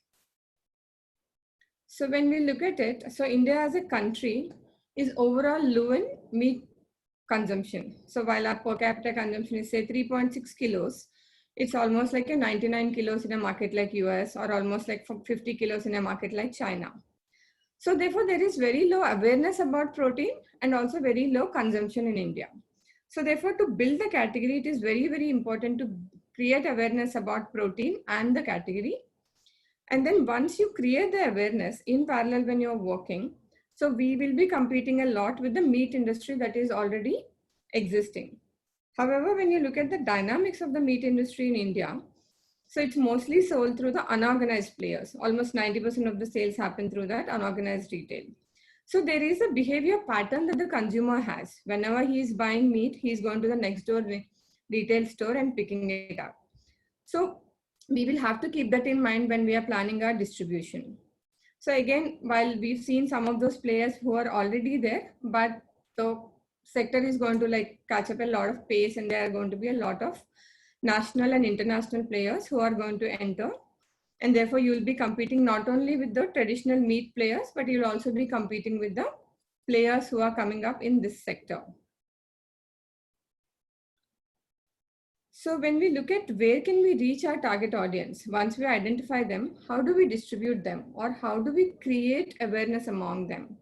So when we look at it, so India as a country is overall low in meat consumption. So while our per capita consumption is say 3.6 kilos, it's almost like a 99 kilos in a market like US, or almost like 50 kilos in a market like China. So therefore there is very low awareness about protein and also very low consumption in India. So therefore to build the category, it is very, very important to create awareness about protein and the category. And then once you create the awareness in parallel when you're working, so we will be competing a lot with the meat industry that is already existing. However, when you look at the dynamics of the meat industry in India, so it's mostly sold through the unorganized players. Almost 90% of the sales happen through that unorganized retail. So there is a behavior pattern that the consumer has. Whenever he is buying meat, he is going to the next door retail store and picking it up. So we will have to keep that in mind when we are planning our distribution. So again, while we've seen some of those players who are already there, but the sector is going to like catch up a lot of pace, and there are going to be a lot of national and international players who are going to enter. And therefore you will be competing not only with the traditional meat players, but you'll also be competing with the players who are coming up in this sector. So when we look at where can we reach our target audience, once we identify them, how do we distribute them, or how do we create awareness among them?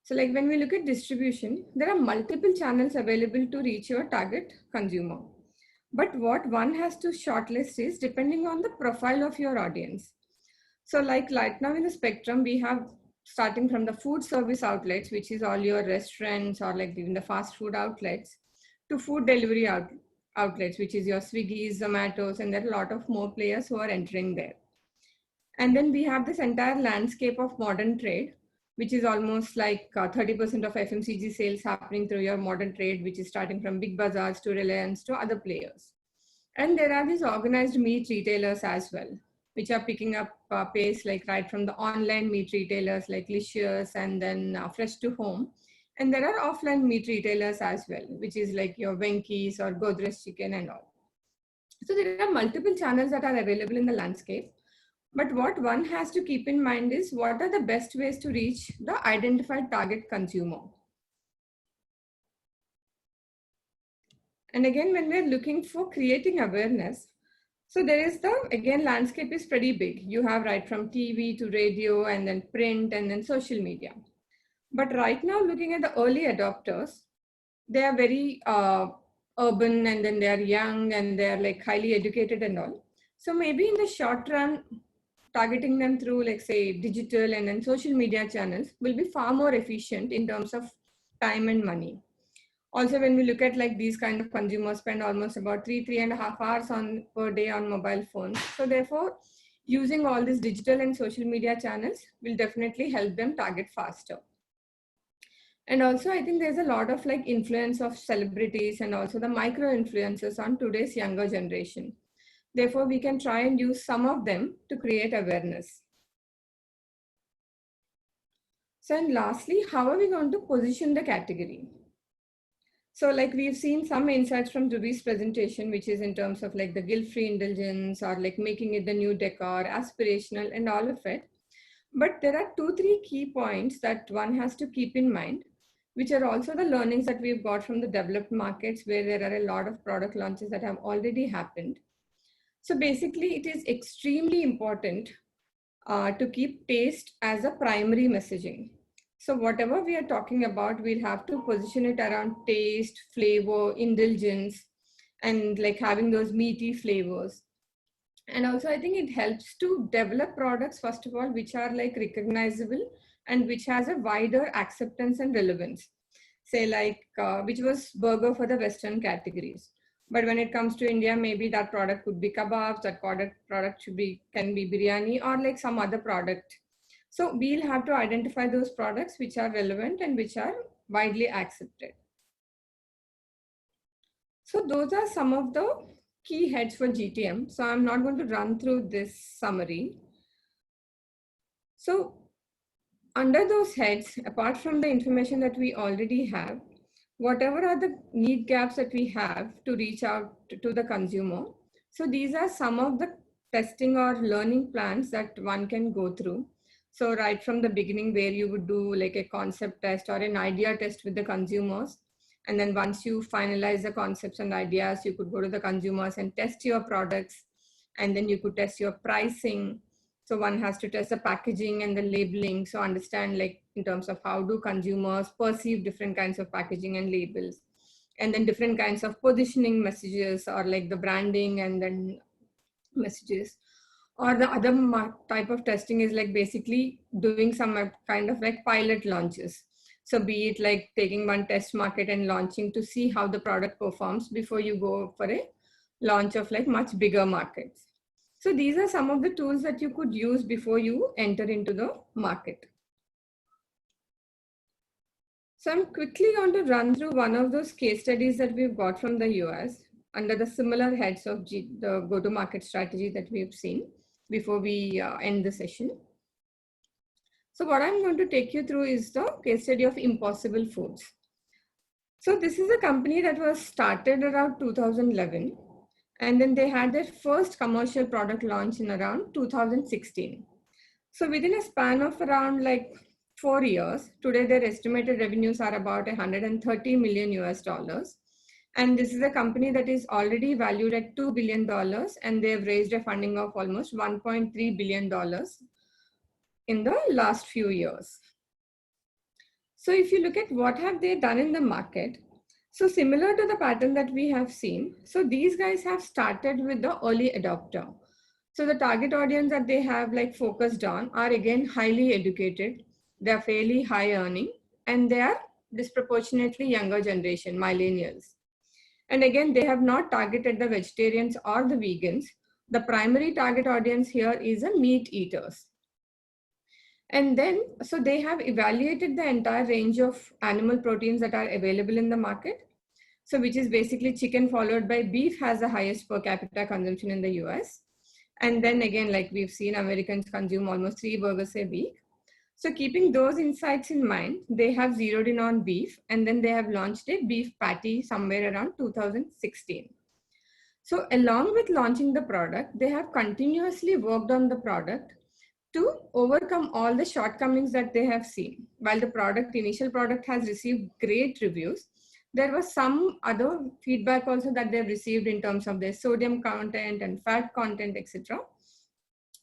So like when we look at distribution, there are multiple channels available to reach your target consumer. But what one has to shortlist is depending on the profile of your audience. So like right now in the spectrum, we have starting from the food service outlets, which is all your restaurants or like even the fast food outlets, to food delivery outlets, which is your Swiggy's, Zomatos, and there are a lot of more players who are entering there. And then we have this entire landscape of modern trade, which is almost like 30% of FMCG sales happening through your modern trade, which is starting from big bazaars to Reliance to other players. And there are these organized meat retailers as well, which are picking up pace, like right from the online meat retailers like Licious and then Fresh to Home. And there are offline meat retailers as well, which is like your Venky's or Godrej Chicken and all. So there are multiple channels that are available in the landscape. But what one has to keep in mind is what are the best ways to reach the identified target consumer. And again, when we're looking for creating awareness, so there is again, landscape is pretty big. You have right from TV to radio and then print and then social media. But right now, looking at the early adopters, they are very urban, and then they are young and they are like highly educated and all. So maybe in the short run, targeting them through like say digital and then social media channels will be far more efficient in terms of time and money. Also, when we look at like these kind of consumers spend almost about 3.5 hours per day on mobile phones. So therefore, using all these digital and social media channels will definitely help them target faster. And also, I think there's a lot of like influence of celebrities and also the micro influencers on today's younger generation. Therefore, we can try and use some of them to create awareness. So, and lastly, how are we going to position the category? So like we've seen some insights from Ruby's presentation, which is in terms of like the guilt-free indulgence or like making it the new decor, aspirational and all of it. But there are 2-3 key points that one has to keep in mind, which are also the learnings that we've got from the developed markets where there are a lot of product launches that have already happened. So basically it is extremely important to keep taste as a primary messaging. So whatever we are talking about, we'll have to position it around taste, flavor, indulgence, and like having those meaty flavors. And also I think it helps to develop products, first of all, which are like recognizable and which has a wider acceptance and relevance. Say like, which was burger for the Western categories. But when it comes to India, maybe that product could be kebabs, that product can be biryani or like some other product. So we'll have to identify those products which are relevant and which are widely accepted. So those are some of the key heads for GTM. So I'm not going to run through this summary. So under those heads, apart from the information that we already have, whatever are the need gaps that we have to reach out to the consumer. So these are some of the testing or learning plans that one can go through. So right from the beginning where you would do like a concept test or an idea test with the consumers. And then once you finalize the concepts and ideas, you could go to the consumers and test your products. And then you could test your pricing. So one has to test the packaging and the labeling. So understand like in terms of how do consumers perceive different kinds of packaging and labels. And then different kinds of positioning messages or like the branding and then messages. Or the other type of testing is like basically doing some kind of like pilot launches. So be it like taking one test market and launching to see how the product performs before you go for a launch of like much bigger markets. So these are some of the tools that you could use before you enter into the market. So I'm quickly going to run through one of those case studies that we've got from the US under the similar heads of the go-to-market strategy that we've seen before we end the session. So what I'm going to take you through is the case study of Impossible Foods. So this is a company that was started around 2011, and then they had their first commercial product launch in around 2016. So within a span of around like 4 years, today their estimated revenues are about $130 million US. And this is a company that is already valued at $2 billion, and they've raised a funding of almost $1.3 billion in the last few years. So if you look at what have they done in the market, so similar to the pattern that we have seen, so these guys have started with the early adopter. So the target audience that they have like focused on are again highly educated, they're fairly high earning, and they are disproportionately younger generation, millennials. And again, they have not targeted the vegetarians or the vegans. The primary target audience here is the meat eaters. And then, so they have evaluated the entire range of animal proteins that are available in the market. So which is basically chicken followed by beef has the highest per capita consumption in the US. And then again, like we've seen, Americans consume almost 3 burgers a week. So keeping those insights in mind, they have zeroed in on beef, and then they have launched a beef patty somewhere around 2016. So along with launching the product, they have continuously worked on the product to overcome all the shortcomings that they have seen. While the initial product has received great reviews, there was some other feedback also that they've received in terms of their sodium content and fat content, etc.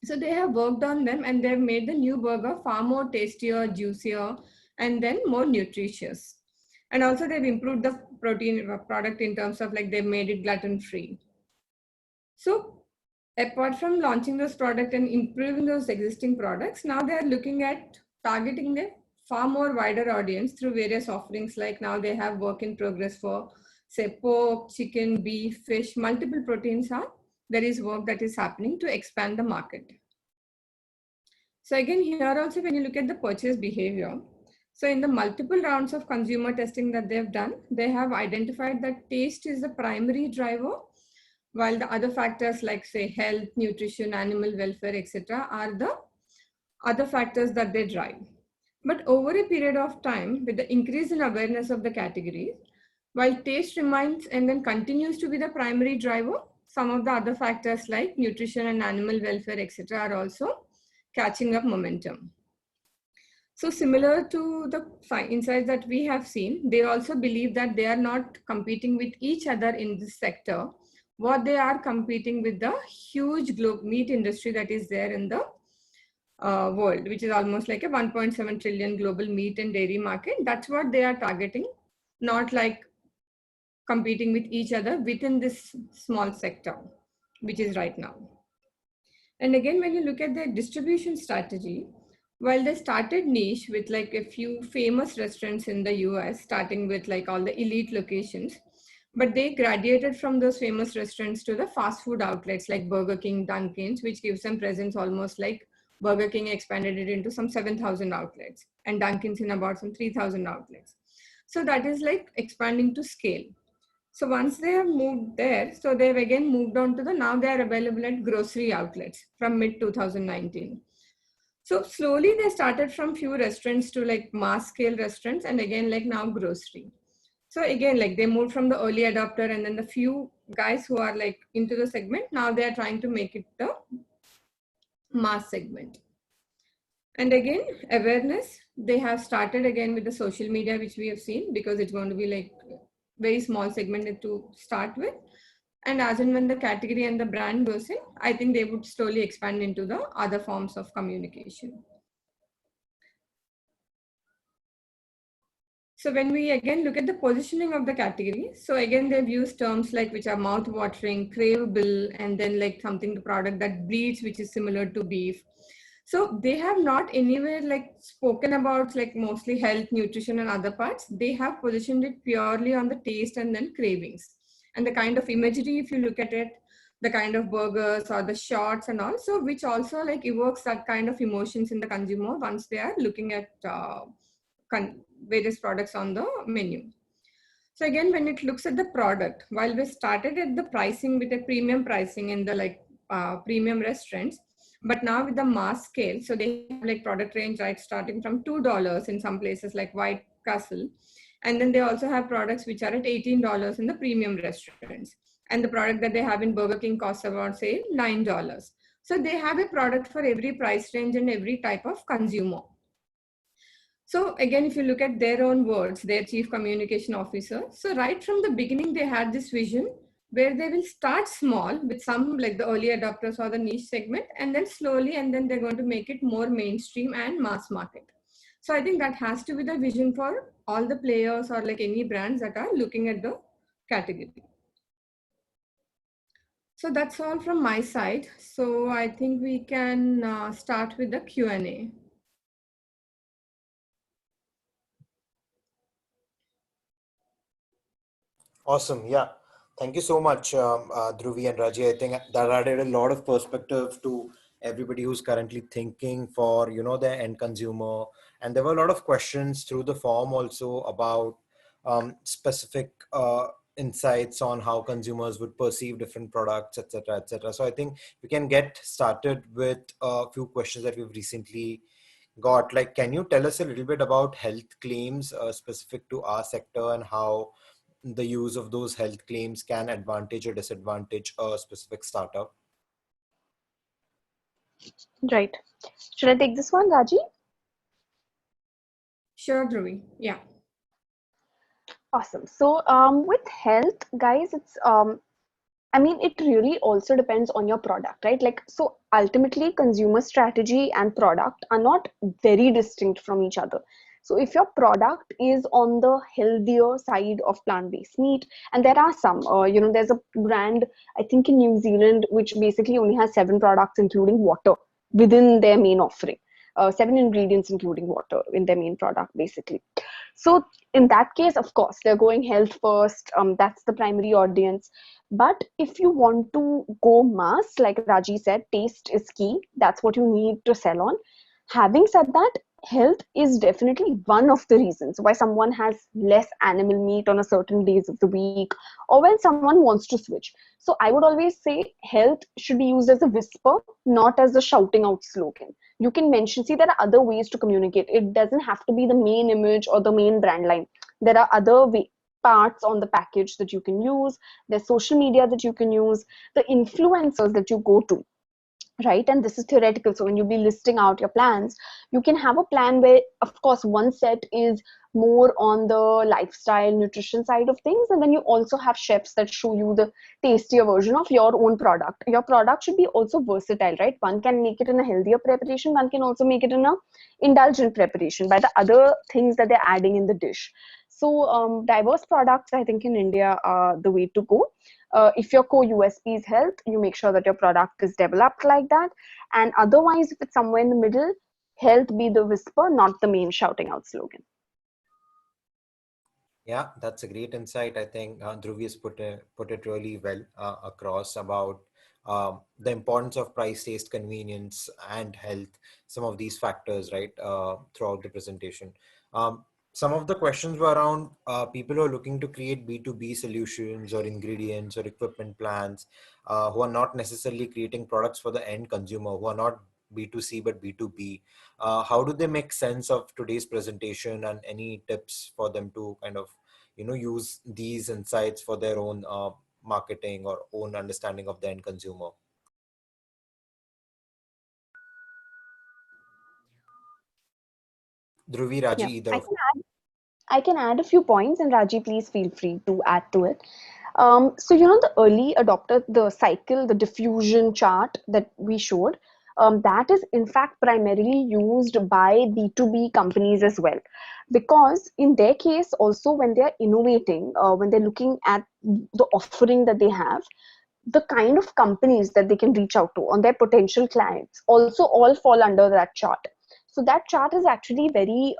So they have worked on them, and they've made the new burger far more tastier, juicier, and then more nutritious. And also they've improved the protein product in terms of like they've made it gluten-free. So apart from launching this product and improving those existing products, now they are looking at targeting a far more wider audience through various offerings. Like now they have work in progress for say pork, chicken, beef, fish, multiple proteins there is work that is happening to expand the market. So again, here also when you look at the purchase behavior, so in the multiple rounds of consumer testing that they've done, they have identified that taste is the primary driver, while the other factors like say health, nutrition, animal welfare, etc. are the other factors that they drive. But over a period of time, with the increase in awareness of the category, While taste remains and then continues to be the primary driver, some of the other factors like nutrition and animal welfare, etc., are also catching up momentum. So similar to the insights that we have seen, they also believe that they are not competing with each other in this sector. What they are competing with the huge meat industry that is there in the world, which is almost like a 1.7 trillion global meat and dairy market. That's what they are targeting, not like competing with each other within this small sector, which is right now. And again, when you look at their distribution strategy, while they started niche with like a few famous restaurants in the US, starting with like all the elite locations, but they graduated from those famous restaurants to the fast food outlets like Burger King, Dunkin's, which gives them presence almost like Burger King expanded it into some 7,000 outlets and Dunkin's in about some 3,000 outlets. So that is like expanding to scale. So once they have moved there, so they've again moved on to now they are available at grocery outlets from mid 2019. So slowly they started from few restaurants to like mass scale restaurants and again like now grocery. So again, like they moved from the early adopter and then the few guys who are like into the segment, now they are trying to make it the mass segment. And again, awareness, they have started again with the social media, which we have seen because it's going to be like very small segment to start with. And as and when the category and the brand goes in, I think they would slowly expand into the other forms of communication. So when we again look at the positioning of the category, so again, they've used terms like which are mouth-watering, craveable, and then like something, the product that bleeds, which is similar to beef. So they have not anywhere like spoken about like mostly health, nutrition and other parts. They have positioned it purely on the taste and then cravings. And the kind of imagery, if you look at it, the kind of burgers or the shots and all, so which also like evokes that kind of emotions in the consumer once they are looking at various products on the menu. So again, when it looks at the product, while we started at the pricing with a premium pricing in the like premium restaurants, but now with the mass scale, so they have like product range, right, starting from $2 in some places like White Castle. And then they also have products which are at $18 in the premium restaurants. And the product that they have in Burger King costs about, say, $9. So they have a product for every price range and every type of consumer. So again, if you look at their own words, their chief communication officer, so right from the beginning, they had this vision where they will start small with some like the early adopters or the niche segment, and then slowly, and then they're going to make it more mainstream and mass market. So I think that has to be the vision for all the players or like any brands that are looking at the category. So that's all from my side. So I think we can start with the Q&A. Awesome. Yeah. Thank you so much, Dhruvi and Raji. I think that added a lot of perspective to everybody who's currently thinking for, their end consumer. And there were a lot of questions through the form also about specific insights on how consumers would perceive different products, etc., etc. So I think we can get started with a few questions that we've recently got. Like, can you tell us a little bit about health claims specific to our sector and how the use of those health claims can advantage or disadvantage a specific startup? Right. Should I take this one, Raji? Sure, Dhruvi. Yeah. Awesome. So with health, guys, it's I mean, it really also depends on your product, right? Like, so ultimately, consumer strategy and product are not very distinct from each other. So if your product is on the healthier side of plant-based meat, and there are some, there's a brand, I think in New Zealand, which basically only has 7 products, including water, within their main offering. 7 ingredients, including water, in their main product, basically. So in that case, of course, they're going health first. That's the primary audience. But if you want to go mass, like Raji said, taste is key. That's what you need to sell on. Having said that, health is definitely one of the reasons why someone has less animal meat on a certain days of the week, or when someone wants to switch. So I would always say health should be used as a whisper, not as a shouting out slogan. You can mention, see, there are other ways to communicate. It doesn't have to be the main image or the main brand line. There are other parts on the package that you can use, there's social media that you can use, the influencers that you go to, right? And this is theoretical. So when you be listing out your plans, you can have a plan where, of course, one set is more on the lifestyle nutrition side of things, and then you also have chefs that show you the tastier version of your own product. Your product should be also versatile, right? One can make it in a healthier preparation, one can also make it in a indulgent preparation by the other things that they're adding in the dish. So diverse products, I think, in India are the way to go. If your core USP is health, you make sure that your product is developed like that. And otherwise, if it's somewhere in the middle, health be the whisper, not the main shouting out slogan. Yeah, that's a great insight. I think Dhruvi has put it really well across about the importance of price, taste, convenience, and health. Some of these factors, right, throughout the presentation. Some of the questions were around people who are looking to create B2B solutions or ingredients or equipment plans, who are not necessarily creating products for the end consumer, who are not B2C but B2B. How do they make sense of today's presentation, and any tips for them to kind of, use these insights for their own marketing or own understanding of the end consumer? Dhruvi, Raji, Yeah, either of you. I can add a few points, and Raji, please feel free to add to it. So, the early adopter, the cycle, the diffusion chart that we showed, that is in fact primarily used by B2B companies as well. Because in their case, also when they're innovating, when they're looking at the offering that they have, the kind of companies that they can reach out to on their potential clients also all fall under that chart. So that chart is actually very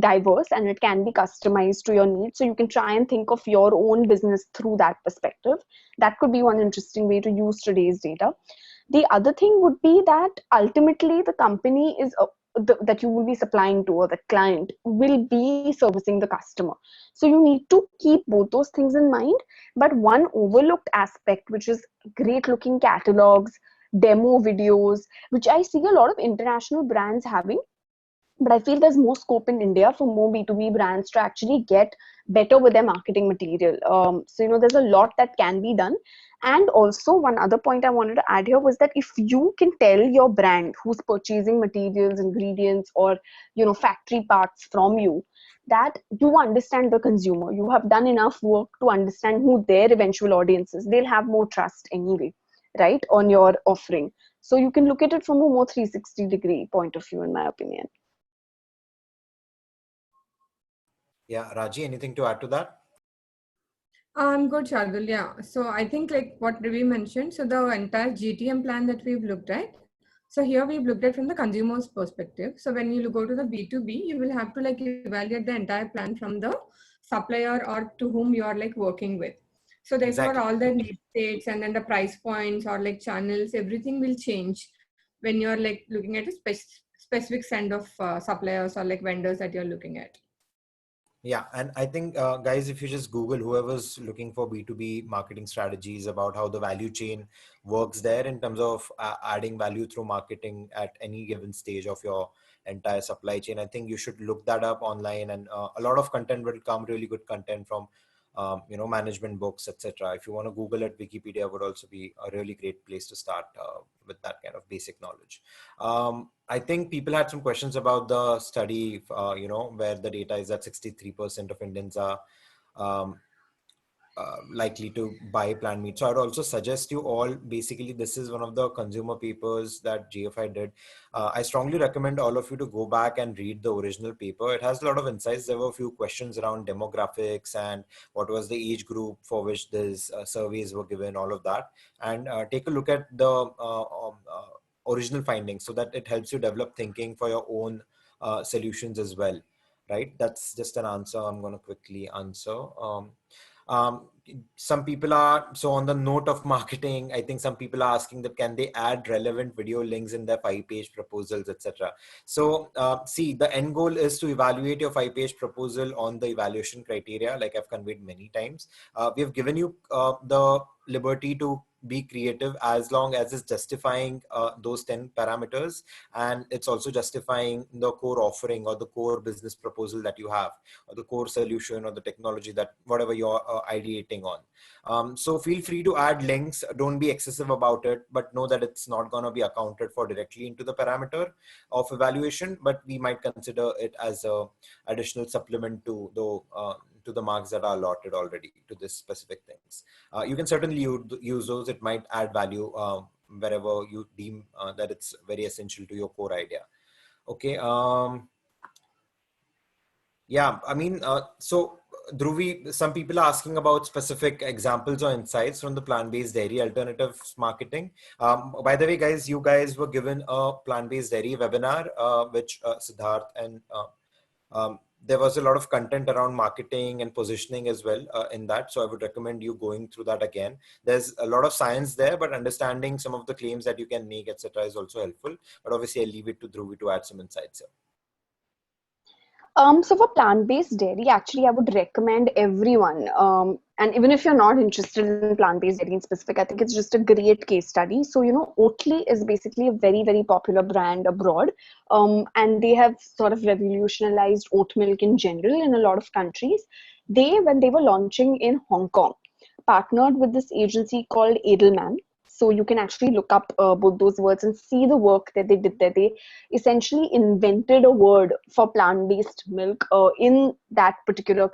diverse, and it can be customized to your needs, so you can try and think of your own business through that perspective. That could be one interesting way to use today's data. The other thing would be that ultimately the company is that you will be supplying to, or the client will be servicing the customer. So you need to keep both those things in mind. But one overlooked aspect, which is great looking catalogs, demo videos, which I see a lot of international brands having, but I feel there's more scope in India for more B2B brands to actually get better with their marketing material. So there's a lot that can be done. And also, one other point I wanted to add here was that if you can tell your brand who's purchasing materials, ingredients, or factory parts from you, that you understand the consumer, you have done enough work to understand who their eventual audience is, they'll have more trust anyway, right, on your offering. So you can look at it from a more 360-degree point of view, in my opinion. Yeah, Raji, anything to add to that? I'm good, Shardul. Yeah. So I think like what Ravi mentioned, so the entire GTM plan that we've looked at. So here we've looked at from the consumer's perspective. So when you go to the B2B, you will have to like evaluate the entire plan from the supplier or to whom you are like working with. So therefore Exactly. all the need states and then the price points or like channels, everything will change when you're like looking at a specific set of suppliers or like vendors that you're looking at. Yeah, and I think, guys, if you just Google whoever's looking for B2B marketing strategies about how the value chain works there in terms of adding value through marketing at any given stage of your entire supply chain, I think you should look that up online, and a lot of content will come, really good content from, management books, etc. If you want to Google it, Wikipedia would also be a really great place to start with that kind of basic knowledge. I think people had some questions about the study, where the data is that 63% of Indians are um, likely to buy plant meat. So I'd also suggest you all, basically, this is one of the consumer papers that GFI did. I strongly recommend all of you to go back and read the original paper. It has a lot of insights. There were a few questions around demographics and what was the age group for which these surveys were given, all of that. And take a look at the original findings so that it helps you develop thinking for your own solutions as well. Right? That's just an answer I'm going to quickly answer. Some people are, so on the note of marketing, I think some people are asking that can they add relevant video links in their 5-page proposals, etc. So see, the end goal is to evaluate your 5-page proposal on the evaluation criteria, like I've conveyed many times. We have given you the liberty to be creative as long as it's justifying those 10 parameters, and it's also justifying the core offering or the core business proposal that you have, or the core solution or the technology that whatever you're ideating on. So feel free to add links. Don't be excessive about it, but know that it's not going to be accounted for directly into the parameter of evaluation, but we might consider it as a additional supplement to the marks that are allotted already to this specific things. You can certainly use those. It might add value wherever you deem that it's very essential to your core idea. Okay. Yeah, I mean, so Dhruvi, some people are asking about specific examples or insights from the plant-based dairy alternatives marketing. By the way, guys, you guys were given a plant-based dairy webinar, which Siddharth and there was a lot of content around marketing and positioning as well in that. So I would recommend you going through that again. There's a lot of science there, but understanding some of the claims that you can make, etc., is also helpful. But obviously, I'll leave it to Dhruvi to add some insights here. So for plant-based dairy, actually, I would recommend everyone, and even if you're not interested in plant-based dairy in specific, I think it's just a great case study. So, Oatly is basically a very, very popular brand abroad, and they have sort of revolutionized oat milk in general in a lot of countries. When they were launching in Hong Kong, partnered with this agency called Edelman. So you can actually look up both those words and see the work that they did there. They essentially invented a word for plant-based milk in that particular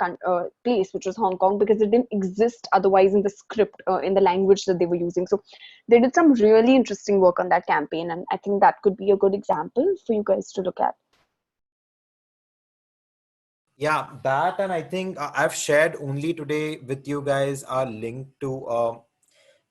place, which was Hong Kong, because it didn't exist otherwise in the script, in the language that they were using. So they did some really interesting work on that campaign, and I think that could be a good example for you guys to look at. Yeah, that, and I think I've shared only today with you guys a link to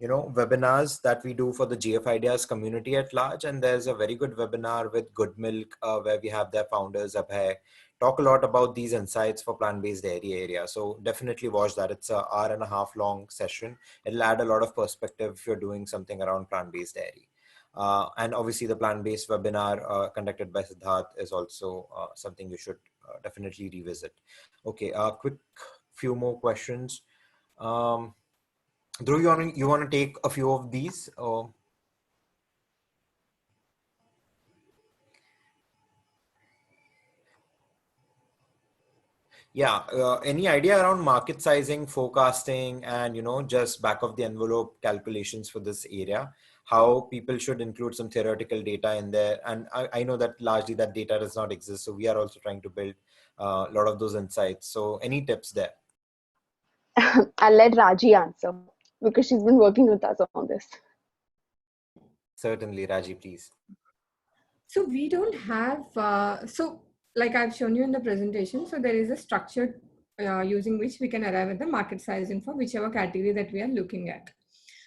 webinars that we do for the GF Ideas community at large. And there's a very good webinar with Good Milk where we have their founders, Abhay, talk a lot about these insights for plant-based dairy area. So definitely watch that. It's an hour-and-a-half long session. It'll add a lot of perspective if you're doing something around plant-based dairy. And obviously the plant-based webinar conducted by Siddharth is also something you should definitely revisit. Okay, quick few more questions. Dhruv, you want to take a few of these? Or? Yeah, any idea around market sizing, forecasting, and just back of the envelope calculations for this area? How people should include some theoretical data in there? And I know that largely that data does not exist, so we are also trying to build a lot of those insights. So any tips there? I'll let Raji answer because she's been working with us on this. Certainly, Raji, please. So we don't have, like I've shown you in the presentation, so there is a structure using which we can arrive at the market sizing for whichever category that we are looking at.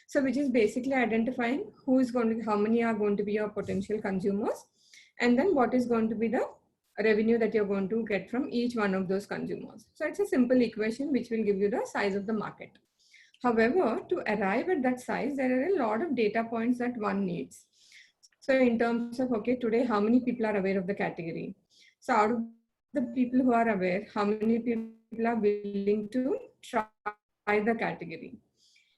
So which is basically identifying how many are going to be your potential consumers, and then what is going to be the revenue that you're going to get from each one of those consumers. So it's a simple equation which will give you the size of the market. However, to arrive at that size, there are a lot of data points that one needs. So in terms of, okay, today, how many people are aware of the category? So out of the people who are aware, how many people are willing to try the category?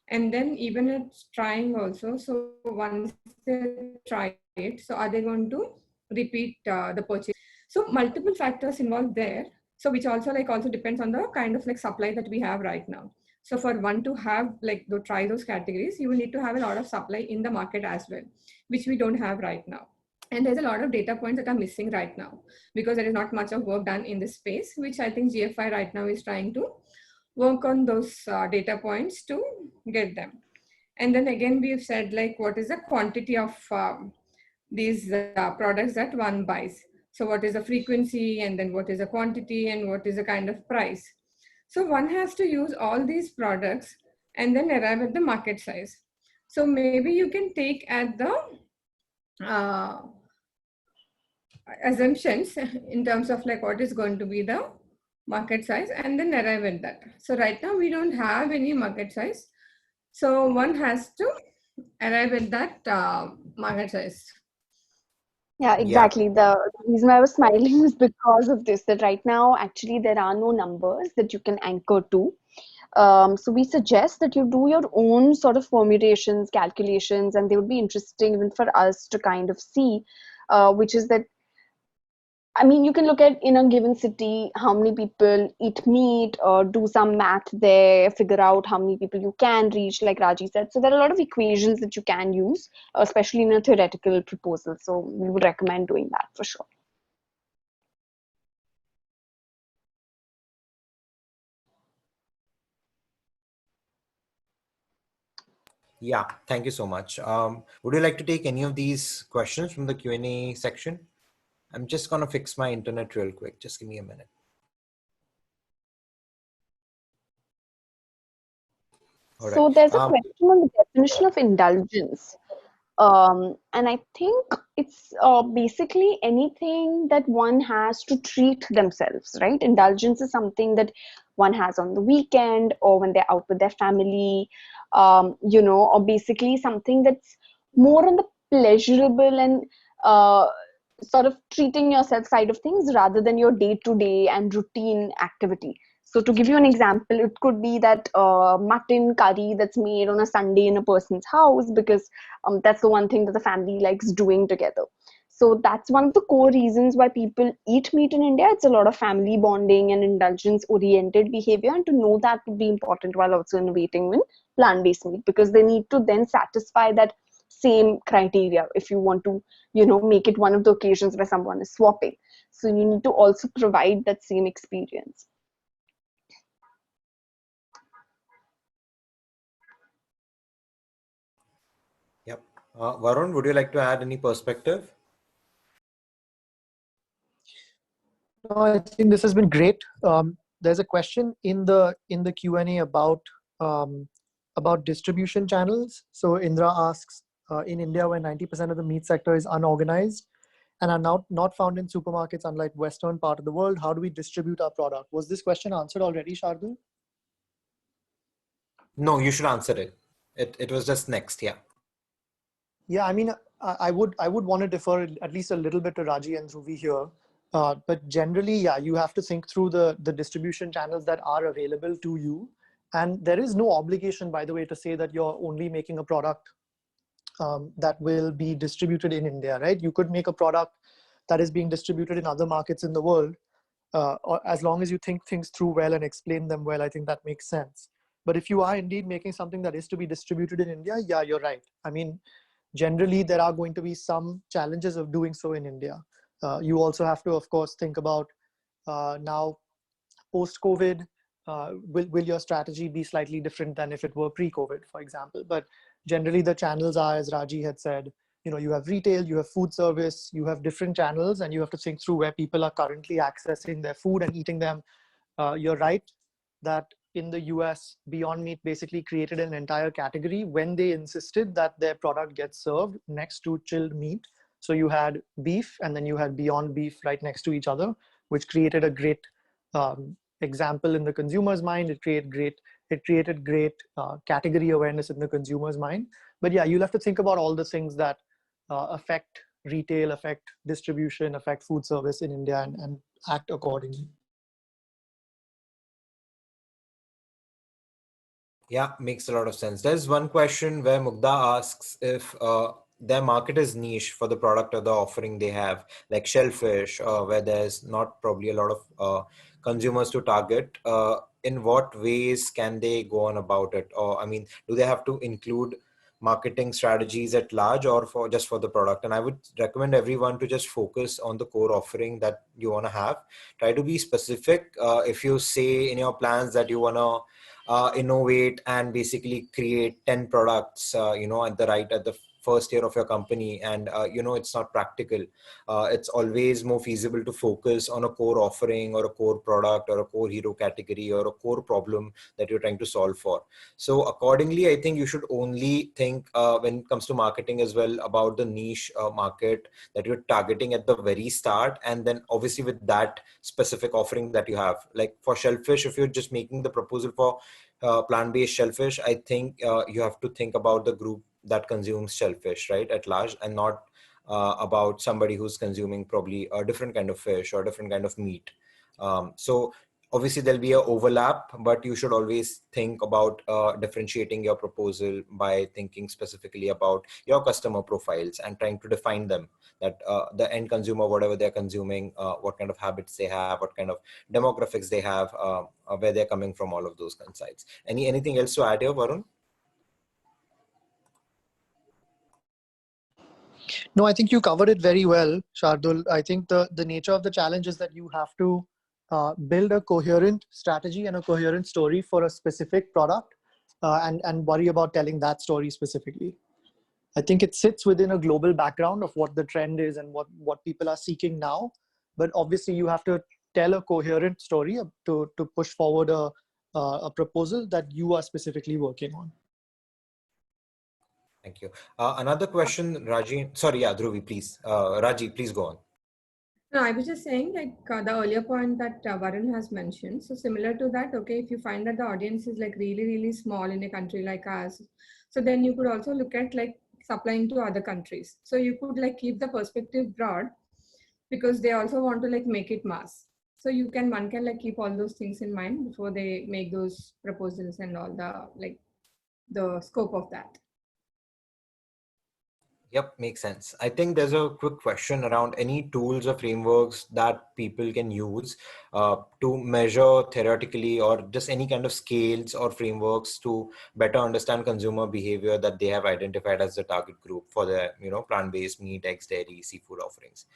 And then even it's trying also. So once they try it, so are they going to repeat the purchase? So multiple factors involved there. So which also depends on the kind of supply that we have right now. So for one to have to try those categories, you will need to have a lot of supply in the market as well, which we don't have right now. And there's a lot of data points that are missing right now because there is not much of work done in this space, which I think GFI right now is trying to work on those data points to get them. And then again, we've said what is the quantity of these products that one buys. So what is the frequency, and then what is the quantity, and what is the kind of price. So one has to use all these products and then arrive at the market size. So maybe you can take at the assumptions in terms of what is going to be the market size and then arrive at that. So right now we don't have any market size. So one has to arrive at that market size. Yeah, exactly. The reason I was smiling was because of this, that right now, actually, there are no numbers that you can anchor to. So we suggest that you do your own sort of permutations, calculations, and they would be interesting even for us to kind of see, which is that, I mean, you can look at in a given city how many people eat meat, or do some math there, figure out how many people you can reach, like Raji said. So there are a lot of equations that you can use, especially in a theoretical proposal. So we would recommend doing that for sure. Yeah, thank you so much. Would you like to take any of these questions from the Q&A section? I'm just going to fix my internet real quick. Just give me a minute. All right. So there's a question on the definition of indulgence. And I think it's basically anything that one has to treat themselves, right? Indulgence is something that one has on the weekend or when they're out with their family, or basically something that's more on the pleasurable and sort of treating yourself side of things rather than your day-to-day and routine activity. So to give you an example, it could be that mutton curry that's made on a Sunday in a person's house because that's the one thing that the family likes doing together. So that's one of the core reasons why people eat meat in India. It's a lot of family bonding and indulgence oriented behavior, and to know that would be important while also innovating in plant-based meat, because they need to then satisfy that same criteria if you want to make it one of the occasions where someone is swapping. So you need to also provide that same experience. Yep. Varun, would you like to add any perspective? No, I think this has been great. There's a question in the Q&A about distribution channels. So Indra asks, in India, where 90% of the meat sector is unorganized and are now not found in supermarkets, unlike Western part of the world, how do we distribute our product? Was this question answered already, Shardul? No, you should answer it. It was just next, yeah. Yeah, I mean, I would want to defer at least a little bit to Raji and Dhruvi here. But generally, yeah, you have to think through the distribution channels that are available to you. And there is no obligation, by the way, to say that you're only making a product that will be distributed in India, right? You could make a product that is being distributed in other markets in the world, or as long as you think things through well and explain them well, I think that makes sense. But if you are indeed making something that is to be distributed in India, yeah, you're right. I mean, generally, there are going to be some challenges of doing so in India. You also have to, of course, think about now post-COVID, will your strategy be slightly different than if it were pre-COVID, for example? But generally, the channels are, as Raji had said, you have retail, you have food service, you have different channels, and you have to think through where people are currently accessing their food and eating them. You're right that in the US, Beyond Meat basically created an entire category when they insisted that their product gets served next to chilled meat. So you had beef and then you had Beyond Beef right next to each other, which created a great example in the consumer's mind. It created great category awareness in the consumer's mind. But yeah, you'll have to think about all the things that affect retail, affect distribution, affect food service in India, and act accordingly. Yeah, makes a lot of sense. There's one question where Mugda asks if their market is niche for the product or the offering they have, like shellfish, where there's not probably a lot of consumers to target. In what ways can they go on about it? Or, I mean, do they have to include marketing strategies at large or for just for the product? And I would recommend everyone to just focus on the core offering that you want to have. Try to be specific. If you say in your plans that you want to innovate and basically create 10 products at the first year of your company, and it's not practical. It's always more feasible to focus on a core offering or a core product or a core hero category or a core problem that you're trying to solve for. So accordingly, I think you should only think when it comes to marketing as well about the niche market that you're targeting at the very start, and then obviously with that specific offering that you have. Like for shellfish, if you're just making the proposal for plant-based shellfish, I think you have to think about the group that consumes shellfish, right, at large, and not about somebody who's consuming probably a different kind of fish or a different kind of meat. So obviously there'll be an overlap, but you should always think about differentiating your proposal by thinking specifically about your customer profiles and trying to define them, that the end consumer, whatever they're consuming, what kind of habits they have, what kind of demographics they have, where they're coming from, all of those insights. Anything else to add here, Varun? No, I think you covered it very well, Shardul. I think the nature of the challenge is that you have to build a coherent strategy and a coherent story for a specific product, and worry about telling that story specifically. I think it sits within a global background of what the trend is and what people are seeking now. But obviously you have to tell a coherent story to push forward a proposal that you are specifically working on. Thank you. Another question, Raji. Sorry, yeah, Dhruvi, please. Raji, please go on. No, I was just saying, like the earlier point that Varun has mentioned. So similar to that, okay, if you find that the audience is like really, really small in a country like ours, so then you could also look at like supplying to other countries. So you could like keep the perspective broad, because they also want to like make it mass. So one can like keep all those things in mind before they make those proposals and all the scope of that. Yep, makes sense. I think there's a quick question around any tools or frameworks that people can use to measure theoretically, or just any kind of scales or frameworks to better understand consumer behavior that they have identified as the target group for their, plant-based meat, eggs, dairy, seafood offerings.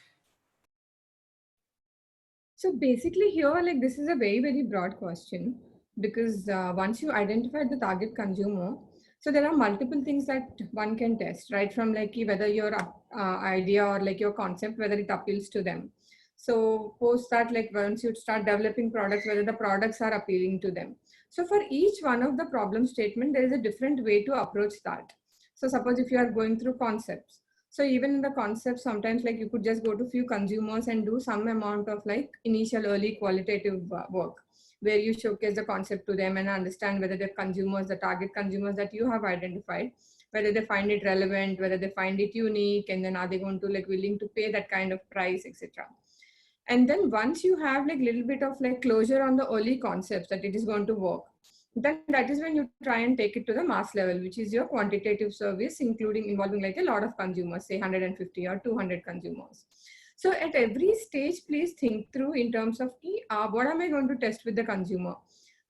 So basically here, like this is a very, very broad question, because once you identify the target consumer, so there are multiple things that one can test, right? From like whether your idea or like your concept, whether it appeals to them. So post that, like once you start developing products, whether the products are appealing to them. So for each one of the problem statement, there is a different way to approach that. So suppose if you are going through concepts, so even in the concept, sometimes like you could just go to few consumers and do some amount of like initial early qualitative work, where you showcase the concept to them and understand whether the consumers, the target consumers that you have identified, whether they find it relevant, whether they find it unique, and then are they going to like willing to pay that kind of price, etc. And then once you have like little bit of like closure on the early concepts that it is going to work, then that is when you try and take it to the mass level, which is your quantitative service, involving like a lot of consumers, say 150 or 200 consumers. So at every stage, please think through in terms of what am I going to test with the consumer?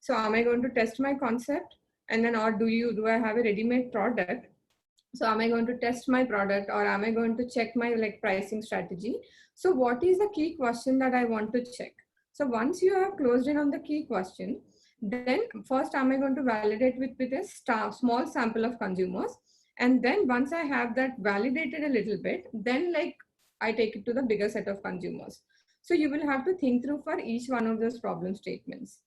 So am I going to test my concept, and then or do I have a ready-made product? So am I going to test my product, or am I going to check my like pricing strategy? So what is the key question that I want to check? So once you have closed in on the key question, then first am I going to validate with a small sample of consumers, and then once I have that validated a little bit, then like I take it to the bigger set of consumers. So you will have to think through for each one of those problem statements.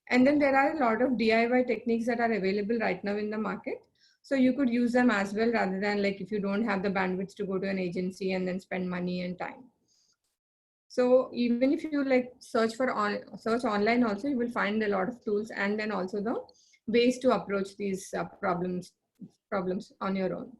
And then there are a lot of DIY techniques that are available right now in the market. So you could use them as well, rather than like if you don't have the bandwidth to go to an agency and then spend money and time. So even if you like search online also, you will find a lot of tools, and then also the ways to approach these problems on your own.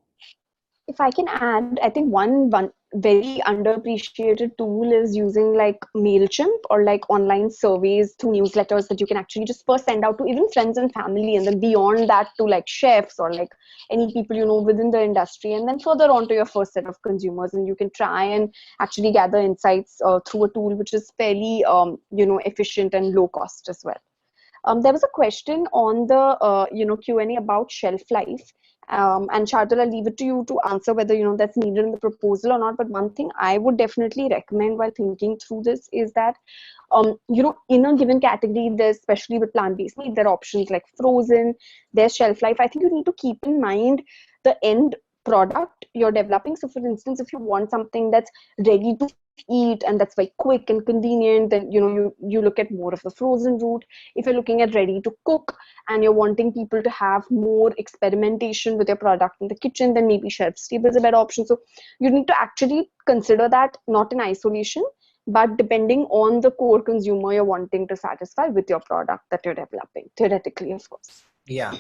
If I can add, I think one very underappreciated tool is using like MailChimp or like online surveys through newsletters that you can actually just first send out to even friends and family, and then beyond that to like chefs or like any people you know within the industry, and then further on to your first set of consumers. And you can try and actually gather insights through a tool which is fairly efficient and low cost as well. There was a question on the Q&A about shelf life. And Shardul, I'll leave it to you to answer whether that's needed in the proposal or not. But one thing I would definitely recommend while thinking through this is that in a given category, there's, especially with plant-based meat, there are options like frozen, there's shelf life. I think you need to keep in mind the end product you're developing. So for instance, if you want something that's ready to eat and that's very quick and convenient, then you look at more of the frozen route. If you're looking at ready to cook and you're wanting people to have more experimentation with your product in the kitchen, then maybe shelf stable is a better option. So you need to actually consider that not in isolation, but depending on the core consumer you're wanting to satisfy with your product that you're developing, theoretically, of course. Yeah,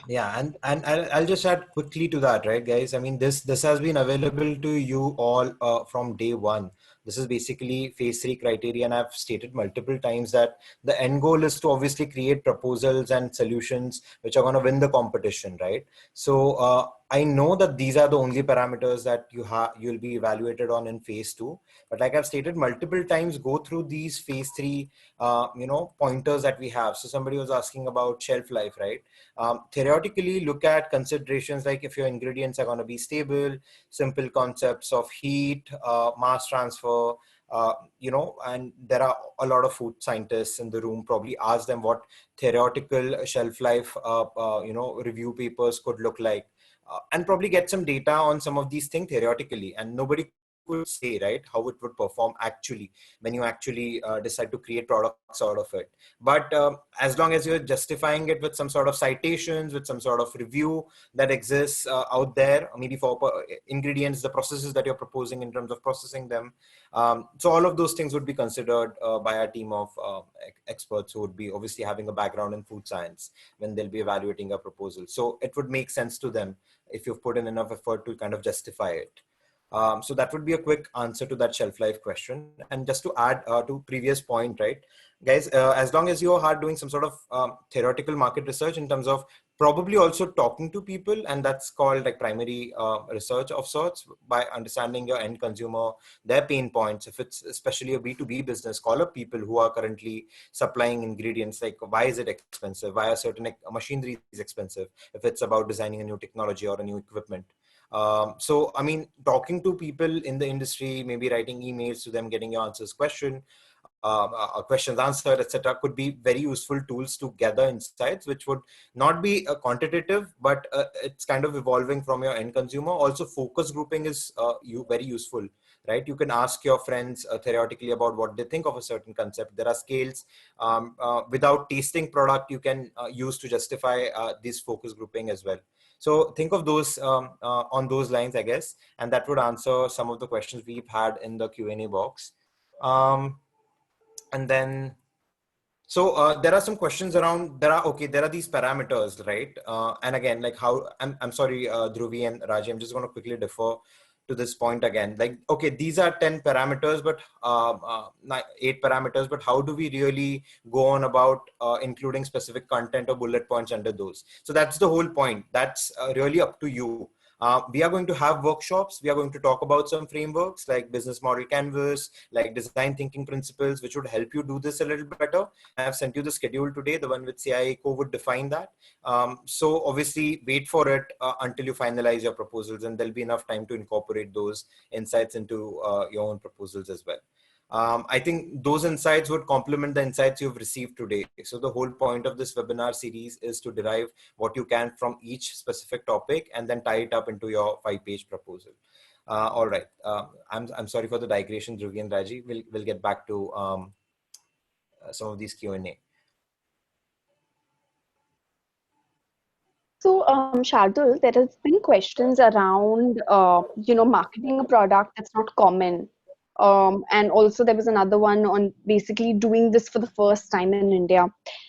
and I'll just add quickly to that, right, guys? I mean, this has been available to you all from day one. This is basically phase 3 criteria. And I've stated multiple times that the end goal is to obviously create proposals and solutions which are going to win the competition, right? So I know that these are the only parameters that you'll be evaluated on in phase 2. But like I've stated multiple times, go through these phase 3, pointers that we have. So somebody was asking about shelf life, right? Theoretically, look at considerations like if your ingredients are going to be stable, simple concepts of heat, mass transfer, and there are a lot of food scientists in the room. Probably ask them what theoretical shelf life, review papers could look like, and probably get some data on some of these things theoretically. And nobody could say, right, how it would perform actually when you actually decide to create products out of it. But as long as you're justifying it with some sort of citations, with some sort of review that exists out there, maybe for ingredients, the processes that you're proposing in terms of processing them. So all of those things would be considered by our team of experts who would be obviously having a background in food science when they'll be evaluating a proposal. So it would make sense to them if you've put in enough effort to kind of justify it. So that would be a quick answer to that shelf life question. And just to add to previous point, right, guys, as long as you are doing some sort of theoretical market research in terms of probably also talking to people, and that's called like primary research of sorts, by understanding your end consumer, their pain points. If it's especially a B2B business, call up people who are currently supplying ingredients, like why is it expensive? Why are certain machinery is expensive? If it's about designing a new technology or a new equipment. So, I mean, talking to people in the industry, maybe writing emails to them, getting your questions answered, etc., could be very useful tools to gather insights, which would not be quantitative, but it's kind of evolving from your end consumer. Also, focus grouping is very useful, right? You can ask your friends theoretically about what they think of a certain concept. There are scales without tasting product you can use to justify this focus grouping as well. So think of those on those lines, I guess, and that would answer some of the questions we've had in the Q&A box. And then, so there are some questions around, there are these parameters, right? And again, like how, I'm sorry, Dhruvi and Raji, I'm just going to quickly defer to this point again. Like, okay, these are 10 parameters, but 8 parameters, but how do we really go on about including specific content or bullet points under those? So that's the whole point. That's really up to you. We are going to have workshops. We are going to talk about some frameworks like business model canvas, like design thinking principles, which would help you do this a little better. I have sent you the schedule today, the one with CIACO would define that. So obviously wait for it until you finalize your proposals, and there'll be enough time to incorporate those insights into your own proposals as well. I think those insights would complement the insights you've received today. So the whole point of this webinar series is to derive what you can from each specific topic and then tie it up into your 5-page proposal. All right. I'm sorry for the digression, Dhruvi and Raji. We'll get back to some of these Q&A. So, Shardul, there has been questions around, marketing a product that's not common. And also there was another one on basically doing this for the first time in India.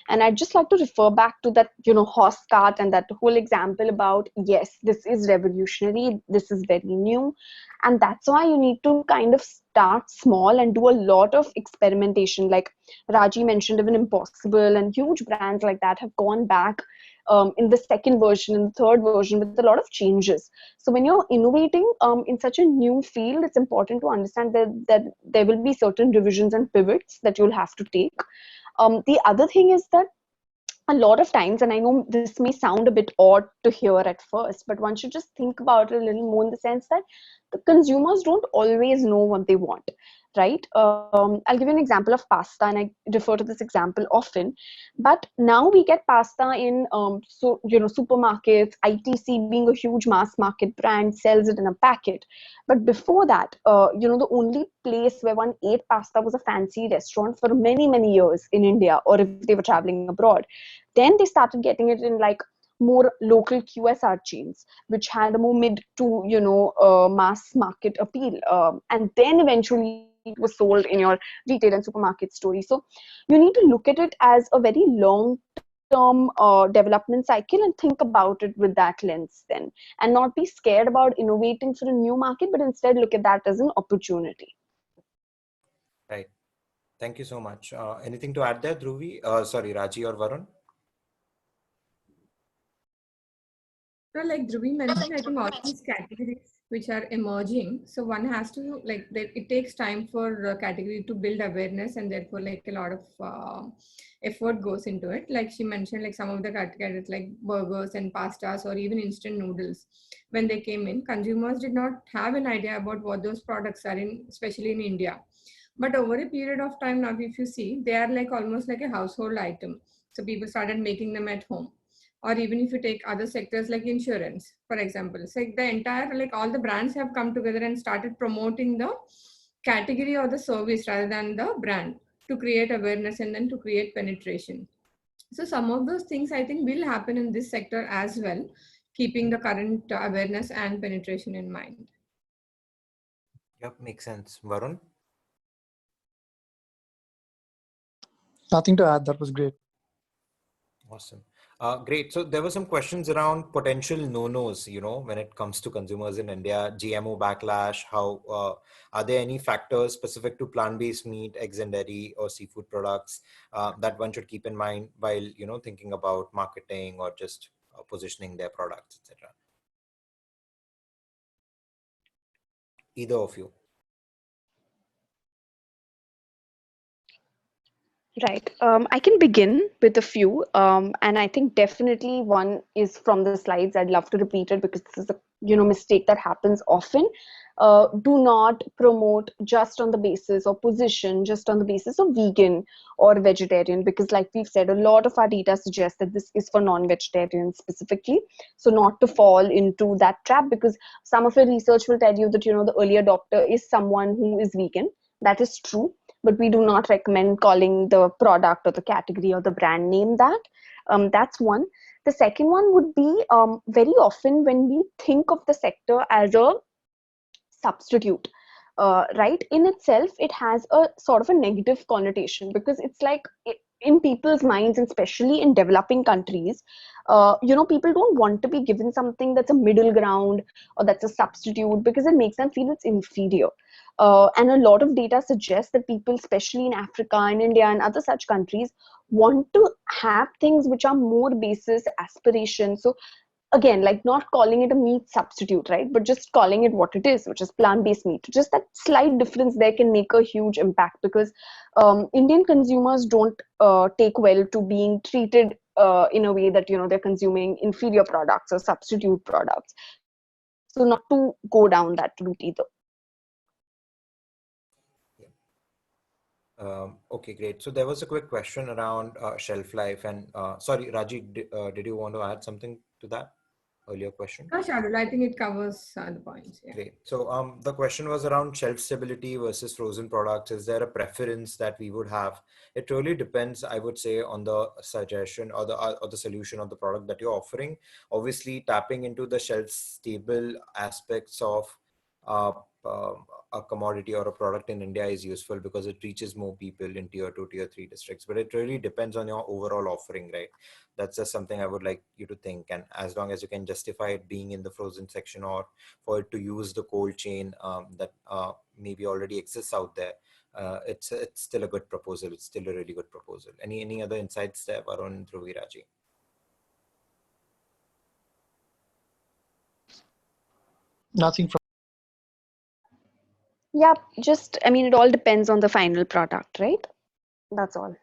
And I'd just like to refer back to that, horse cart and that whole example about, yes, this is revolutionary. This is very new. And that's why you need to kind of start small and do a lot of experimentation. Like Raji mentioned, even Impossible and huge brands like that have gone back in the second version, in the third version, with a lot of changes. So when you're innovating in such a new field, it's important to understand that there will be certain revisions and pivots that you'll have to take. The other thing is that a lot of times, and I know this may sound a bit odd to hear at first, but one should just think about it a little more in the sense that the consumers don't always know what they want, right? I'll give you an example of pasta, and I refer to this example often. But now we get pasta in, supermarkets. ITC, being a huge mass market brand, sells it in a packet. But before that, the only place where one ate pasta was a fancy restaurant for many, many years in India, or if they were traveling abroad. Then they started getting it in like more local QSR chains, which had a more mid to mass market appeal, and then eventually it was sold in your retail and supermarket story. So you need to look at it as a very long term development cycle and think about it with that lens then, and not be scared about innovating for a new market, but instead look at that as an opportunity. Right. Thank you so much. Anything to add there, Dhruvi? Sorry, Raji or Varun? So like Dhruvi mentioned, I think all these categories which are emerging, so one has to it takes time for category to build awareness, and therefore like a lot of effort goes into it. Like she mentioned, like some of the categories like burgers and pastas or even instant noodles, when they came in, consumers did not have an idea about what those products are in, especially in India. But over a period of time now, if you see, they are like almost like a household item. So people started making them at home. Or even if you take other sectors like insurance, for example, so the entire, like all the brands have come together and started promoting the category or the service rather than the brand to create awareness and then to create penetration. So some of those things I think will happen in this sector as well, keeping the current awareness and penetration in mind. Yep, makes sense. Varun? Nothing to add. That was great. Awesome. Great. So there were some questions around potential no-nos, when it comes to consumers in India, GMO backlash, how are there any factors specific to plant-based meat, eggs and dairy or seafood products that one should keep in mind while, thinking about marketing or just positioning their products, etc. Either of you. Right. I can begin with a few, and I think definitely one is from the slides. I'd love to repeat it because this is a mistake that happens often. Do not promote just on the basis or position just on the basis of vegan or vegetarian, because like we've said, a lot of our data suggests that this is for non-vegetarians specifically. So not to fall into that trap, because some of your research will tell you that the early adopter is someone who is vegan. That is true, but we do not recommend calling the product or the category or the brand name that. That's one. The second one would be, very often when we think of the sector as a substitute, right, in itself, it has a sort of a negative connotation, because it's like in people's minds, and especially in developing countries, people don't want to be given something that's a middle ground or that's a substitute, because it makes them feel it's inferior. And a lot of data suggests that people, especially in Africa and India and other such countries, want to have things which are more basis aspiration. So again, like not calling it a meat substitute, right, but just calling it what it is, which is plant-based meat. Just that slight difference there can make a huge impact, because Indian consumers don't take well to being treated in a way that they're consuming inferior products or substitute products. So not to go down that route either. Okay, great. So there was a quick question around shelf life, and sorry, Raji, did you want to add something to that earlier question? No, Shardul, I think it covers the points. Yeah. Great. So the question was around shelf stability versus frozen products. Is there a preference that we would have? It really depends, I would say, on the suggestion or the solution of the product that you're offering. Obviously, tapping into the shelf stable aspects of uh, a commodity or a product in India is useful because it reaches more people in tier 2, tier 3 districts. But it really depends on your overall offering, right? That's just something I would like you to think. And as long as you can justify it being in the frozen section, or for it to use the cold chain that maybe already exists out there, it's still a good proposal. It's still a really good proposal. Any other insights there, Varun, Dhruvi, Raji? Nothing from. Yeah, just, I mean, it all depends on the final product, right? That's all.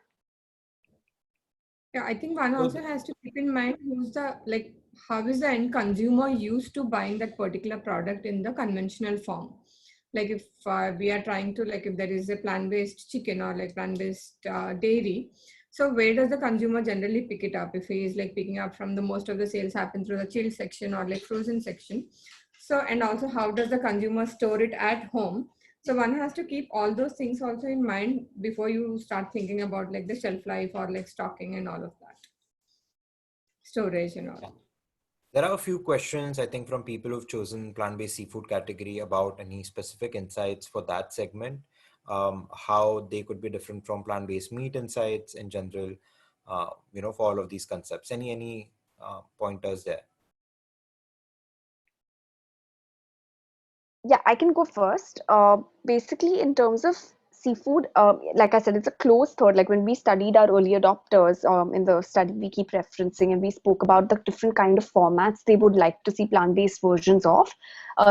Yeah, I think one also has to keep in mind who's the, like, how is the end consumer used to buying that particular product in the conventional form. Like if we are trying to, like if there is a plant-based chicken or like plant-based dairy, so where does the consumer generally pick it up? If he is like picking up from the, most of the sales happen through the chilled section or like frozen section. So, and also how does the consumer store it at home? So one has to keep all those things also in mind before you start thinking about like the shelf life or like stocking and all of that, storage and all. There are a few questions, I think, from people who've chosen plant-based seafood category about any specific insights for that segment, how they could be different from plant-based meat insights in general, for all of these concepts. Any pointers there? Yeah, I can go first. Basically, in terms of seafood, like I said, it's a close third. Like when we studied our early adopters in the study we keep referencing, and we spoke about the different kind of formats they would like to see plant-based versions of.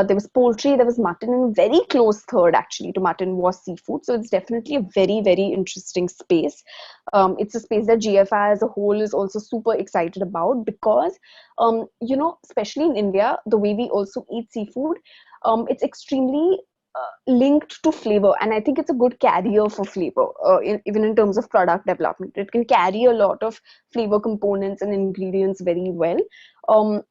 There was poultry, there was mutton, and very close third actually to mutton was seafood. So it's definitely a very, very interesting space. It's a space that GFI as a whole is also super excited about because, especially in India, the way we also eat seafood, it's extremely linked to flavor, and I think it's a good carrier for flavor, even in terms of product development. It can carry a lot of flavor components and ingredients very well. um,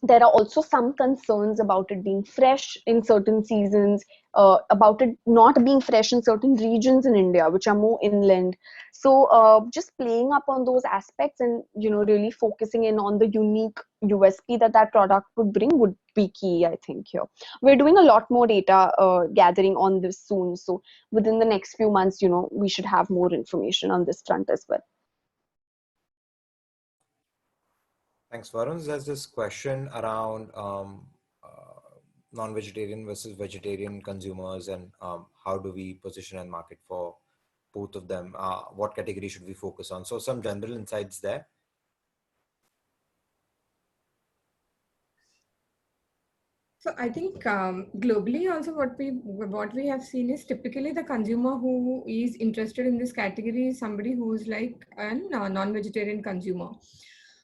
there are also some concerns about it being fresh in certain seasons, about it not being fresh in certain regions in India, which are more inland. So just playing up on those aspects and really focusing in on the unique USP that product would bring would be key, I think. Here we're doing a lot more data gathering on this soon. So within the next few months, we should have more information on this front as well. Thanks, Varun. There's this question around non-vegetarian versus vegetarian consumers, and how do we position and market for both of them? What category should we focus on? So some general insights there. So I think globally also what we have seen is typically the consumer who is interested in this category is somebody who is like a non-vegetarian consumer.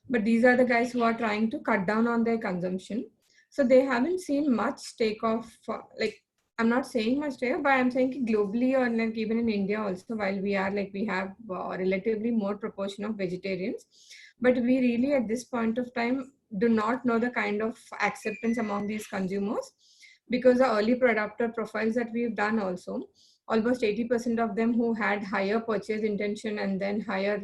But these are the guys who are trying to cut down on their consumption. So they haven't seen much takeoff. Like, I'm not saying much takeoff, but I'm saying globally, or like even in India also, while we have relatively more proportion of vegetarians, but we really at this point of time do not know the kind of acceptance among these consumers, because the early adopter profiles that we've done also, almost 80% of them who had higher purchase intention and then higher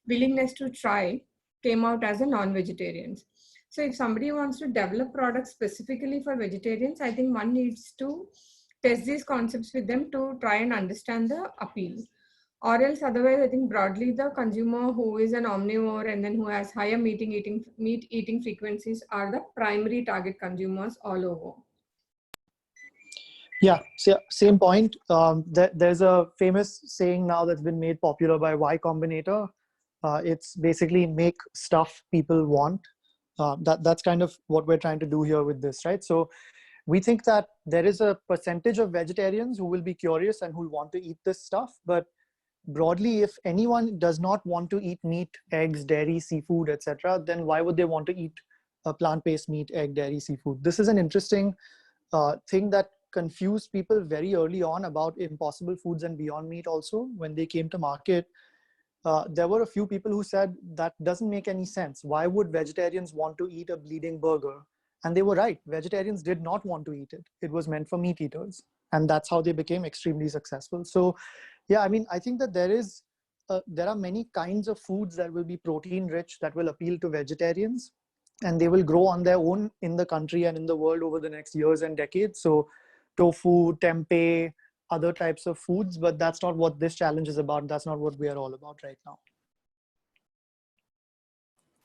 willingness to try came out as a non-vegetarians. So if somebody wants to develop products specifically for vegetarians, I think one needs to test these concepts with them to try and understand the appeal. Or else otherwise, I think broadly the consumer who is an omnivore and then who has higher meat eating frequencies are the primary target consumers all over. Yeah, same point. There's a famous saying now that's been made popular by Y Combinator. It's basically make stuff people want. That's kind of what we're trying to do here with this, right? So we think that there is a percentage of vegetarians who will be curious and who want to eat this stuff. But broadly, if anyone does not want to eat meat, eggs, dairy, seafood, etc., then why would they want to eat a plant-based meat, egg, dairy, seafood? This is an interesting thing that confused people very early on about Impossible Foods and Beyond Meat also. When they came to market, there were a few people who said that doesn't make any sense. Why would vegetarians want to eat a bleeding burger? And they were right. Vegetarians did not want to eat it. It was meant for meat eaters. And that's how they became extremely successful. So yeah, I mean, I think that there are many kinds of foods that will be protein rich that will appeal to vegetarians, and they will grow on their own in the country and in the world over the next years and decades. So tofu, tempeh, other types of foods, but that's not what this challenge is about. That's not what we are all about right now.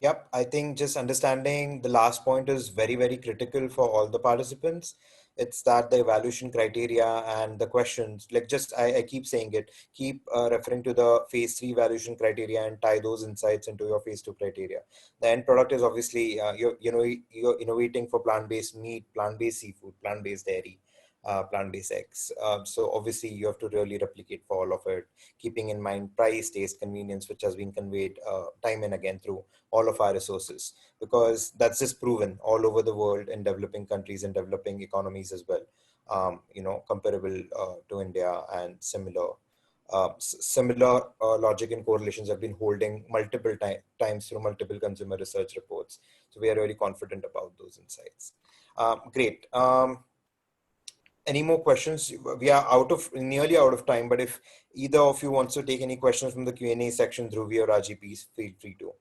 Yep, I think just understanding the last point is very, very critical for all the participants. It's that the evaluation criteria and the questions, like I keep saying it, keep referring to the phase 3 evaluation criteria and tie those insights into your phase 2 criteria. The end product is obviously, you're innovating for plant-based meat, plant-based seafood, plant-based dairy, plant-based eggs. So obviously you have to really replicate for all of it, keeping in mind price, taste, convenience, which has been conveyed time and again through all of our resources, because that's just proven all over the world in developing countries and developing economies as well, comparable to India, and similar logic and correlations have been holding multiple times through multiple consumer research reports. So we are really confident about those insights. Great. Any more questions? We are nearly out of time, but if either of you wants to take any questions from the Q&A section, Dhruvi or Raji, please feel free to.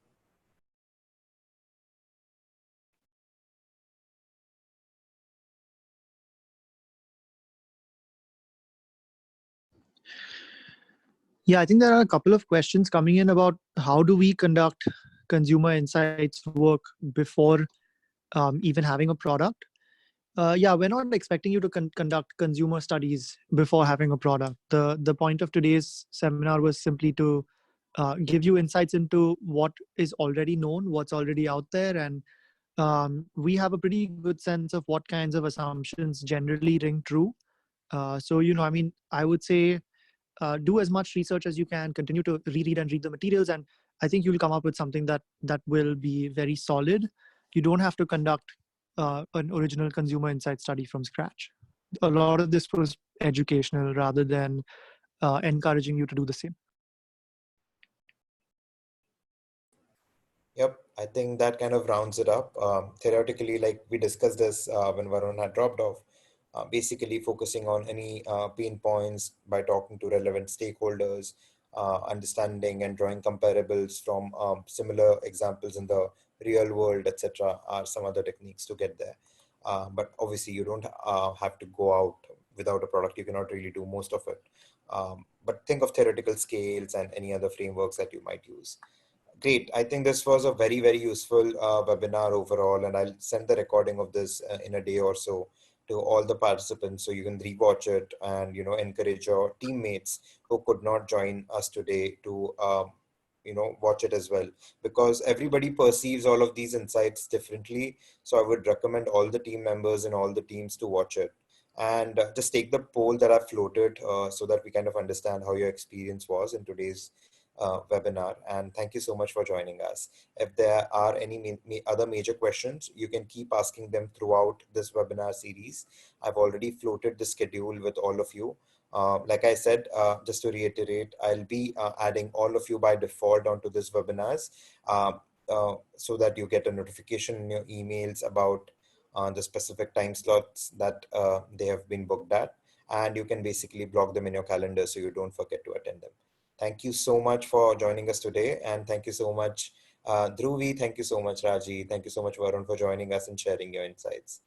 Yeah, I think there are a couple of questions coming in about how do we conduct consumer insights work before even having a product. Yeah, we're not expecting you to conduct consumer studies before having a product. The point of today's seminar was simply to give you insights into what is already known, what's already out there, and we have a pretty good sense of what kinds of assumptions generally ring true. So, I mean, I would say do as much research as you can, continue to reread and read the materials, and I think you'll come up with something that will be very solid. You don't have to conduct an original consumer insight study from scratch. A lot of this was educational rather than encouraging you to do the same. Yep, I think that kind of rounds it up. Theoretically, like we discussed this when Varun had dropped off, basically focusing on any pain points by talking to relevant stakeholders, understanding and drawing comparables from similar examples in the real world, etc., are some other techniques to get there. But obviously, you don't have to go out without a product. You cannot really do most of it. But think of theoretical scales and any other frameworks that you might use. Great. I think this was a very, very useful webinar overall, and I'll send the recording of this in a day or so to all the participants so you can rewatch it and, encourage your teammates who could not join us today to, watch it as well, because everybody perceives all of these insights differently. So I would recommend all the team members and all the teams to watch it and just take the poll that I floated so that we kind of understand how your experience was in today's webinar. And thank you so much for joining us. If there are any other major questions, you can keep asking them throughout this webinar series. I've already floated the schedule with all of you. Like I said, just to reiterate, I'll be adding all of you by default onto this webinars so that you get a notification in your emails about the specific time slots that they have been booked at. And you can basically block them in your calendar so you don't forget to attend them. Thank you so much for joining us today. And thank you so much, Dhruvi. Thank you so much, Raji. Thank you so much, Varun, for joining us and sharing your insights.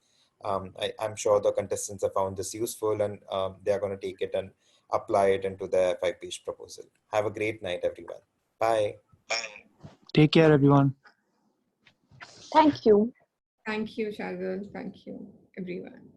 I'm sure the contestants have found this useful and they're going to take it and apply it into their 5-page proposal. Have a great night, everyone. Bye. Take care, everyone. Thank you. Thank you, Shardul. Thank you, everyone.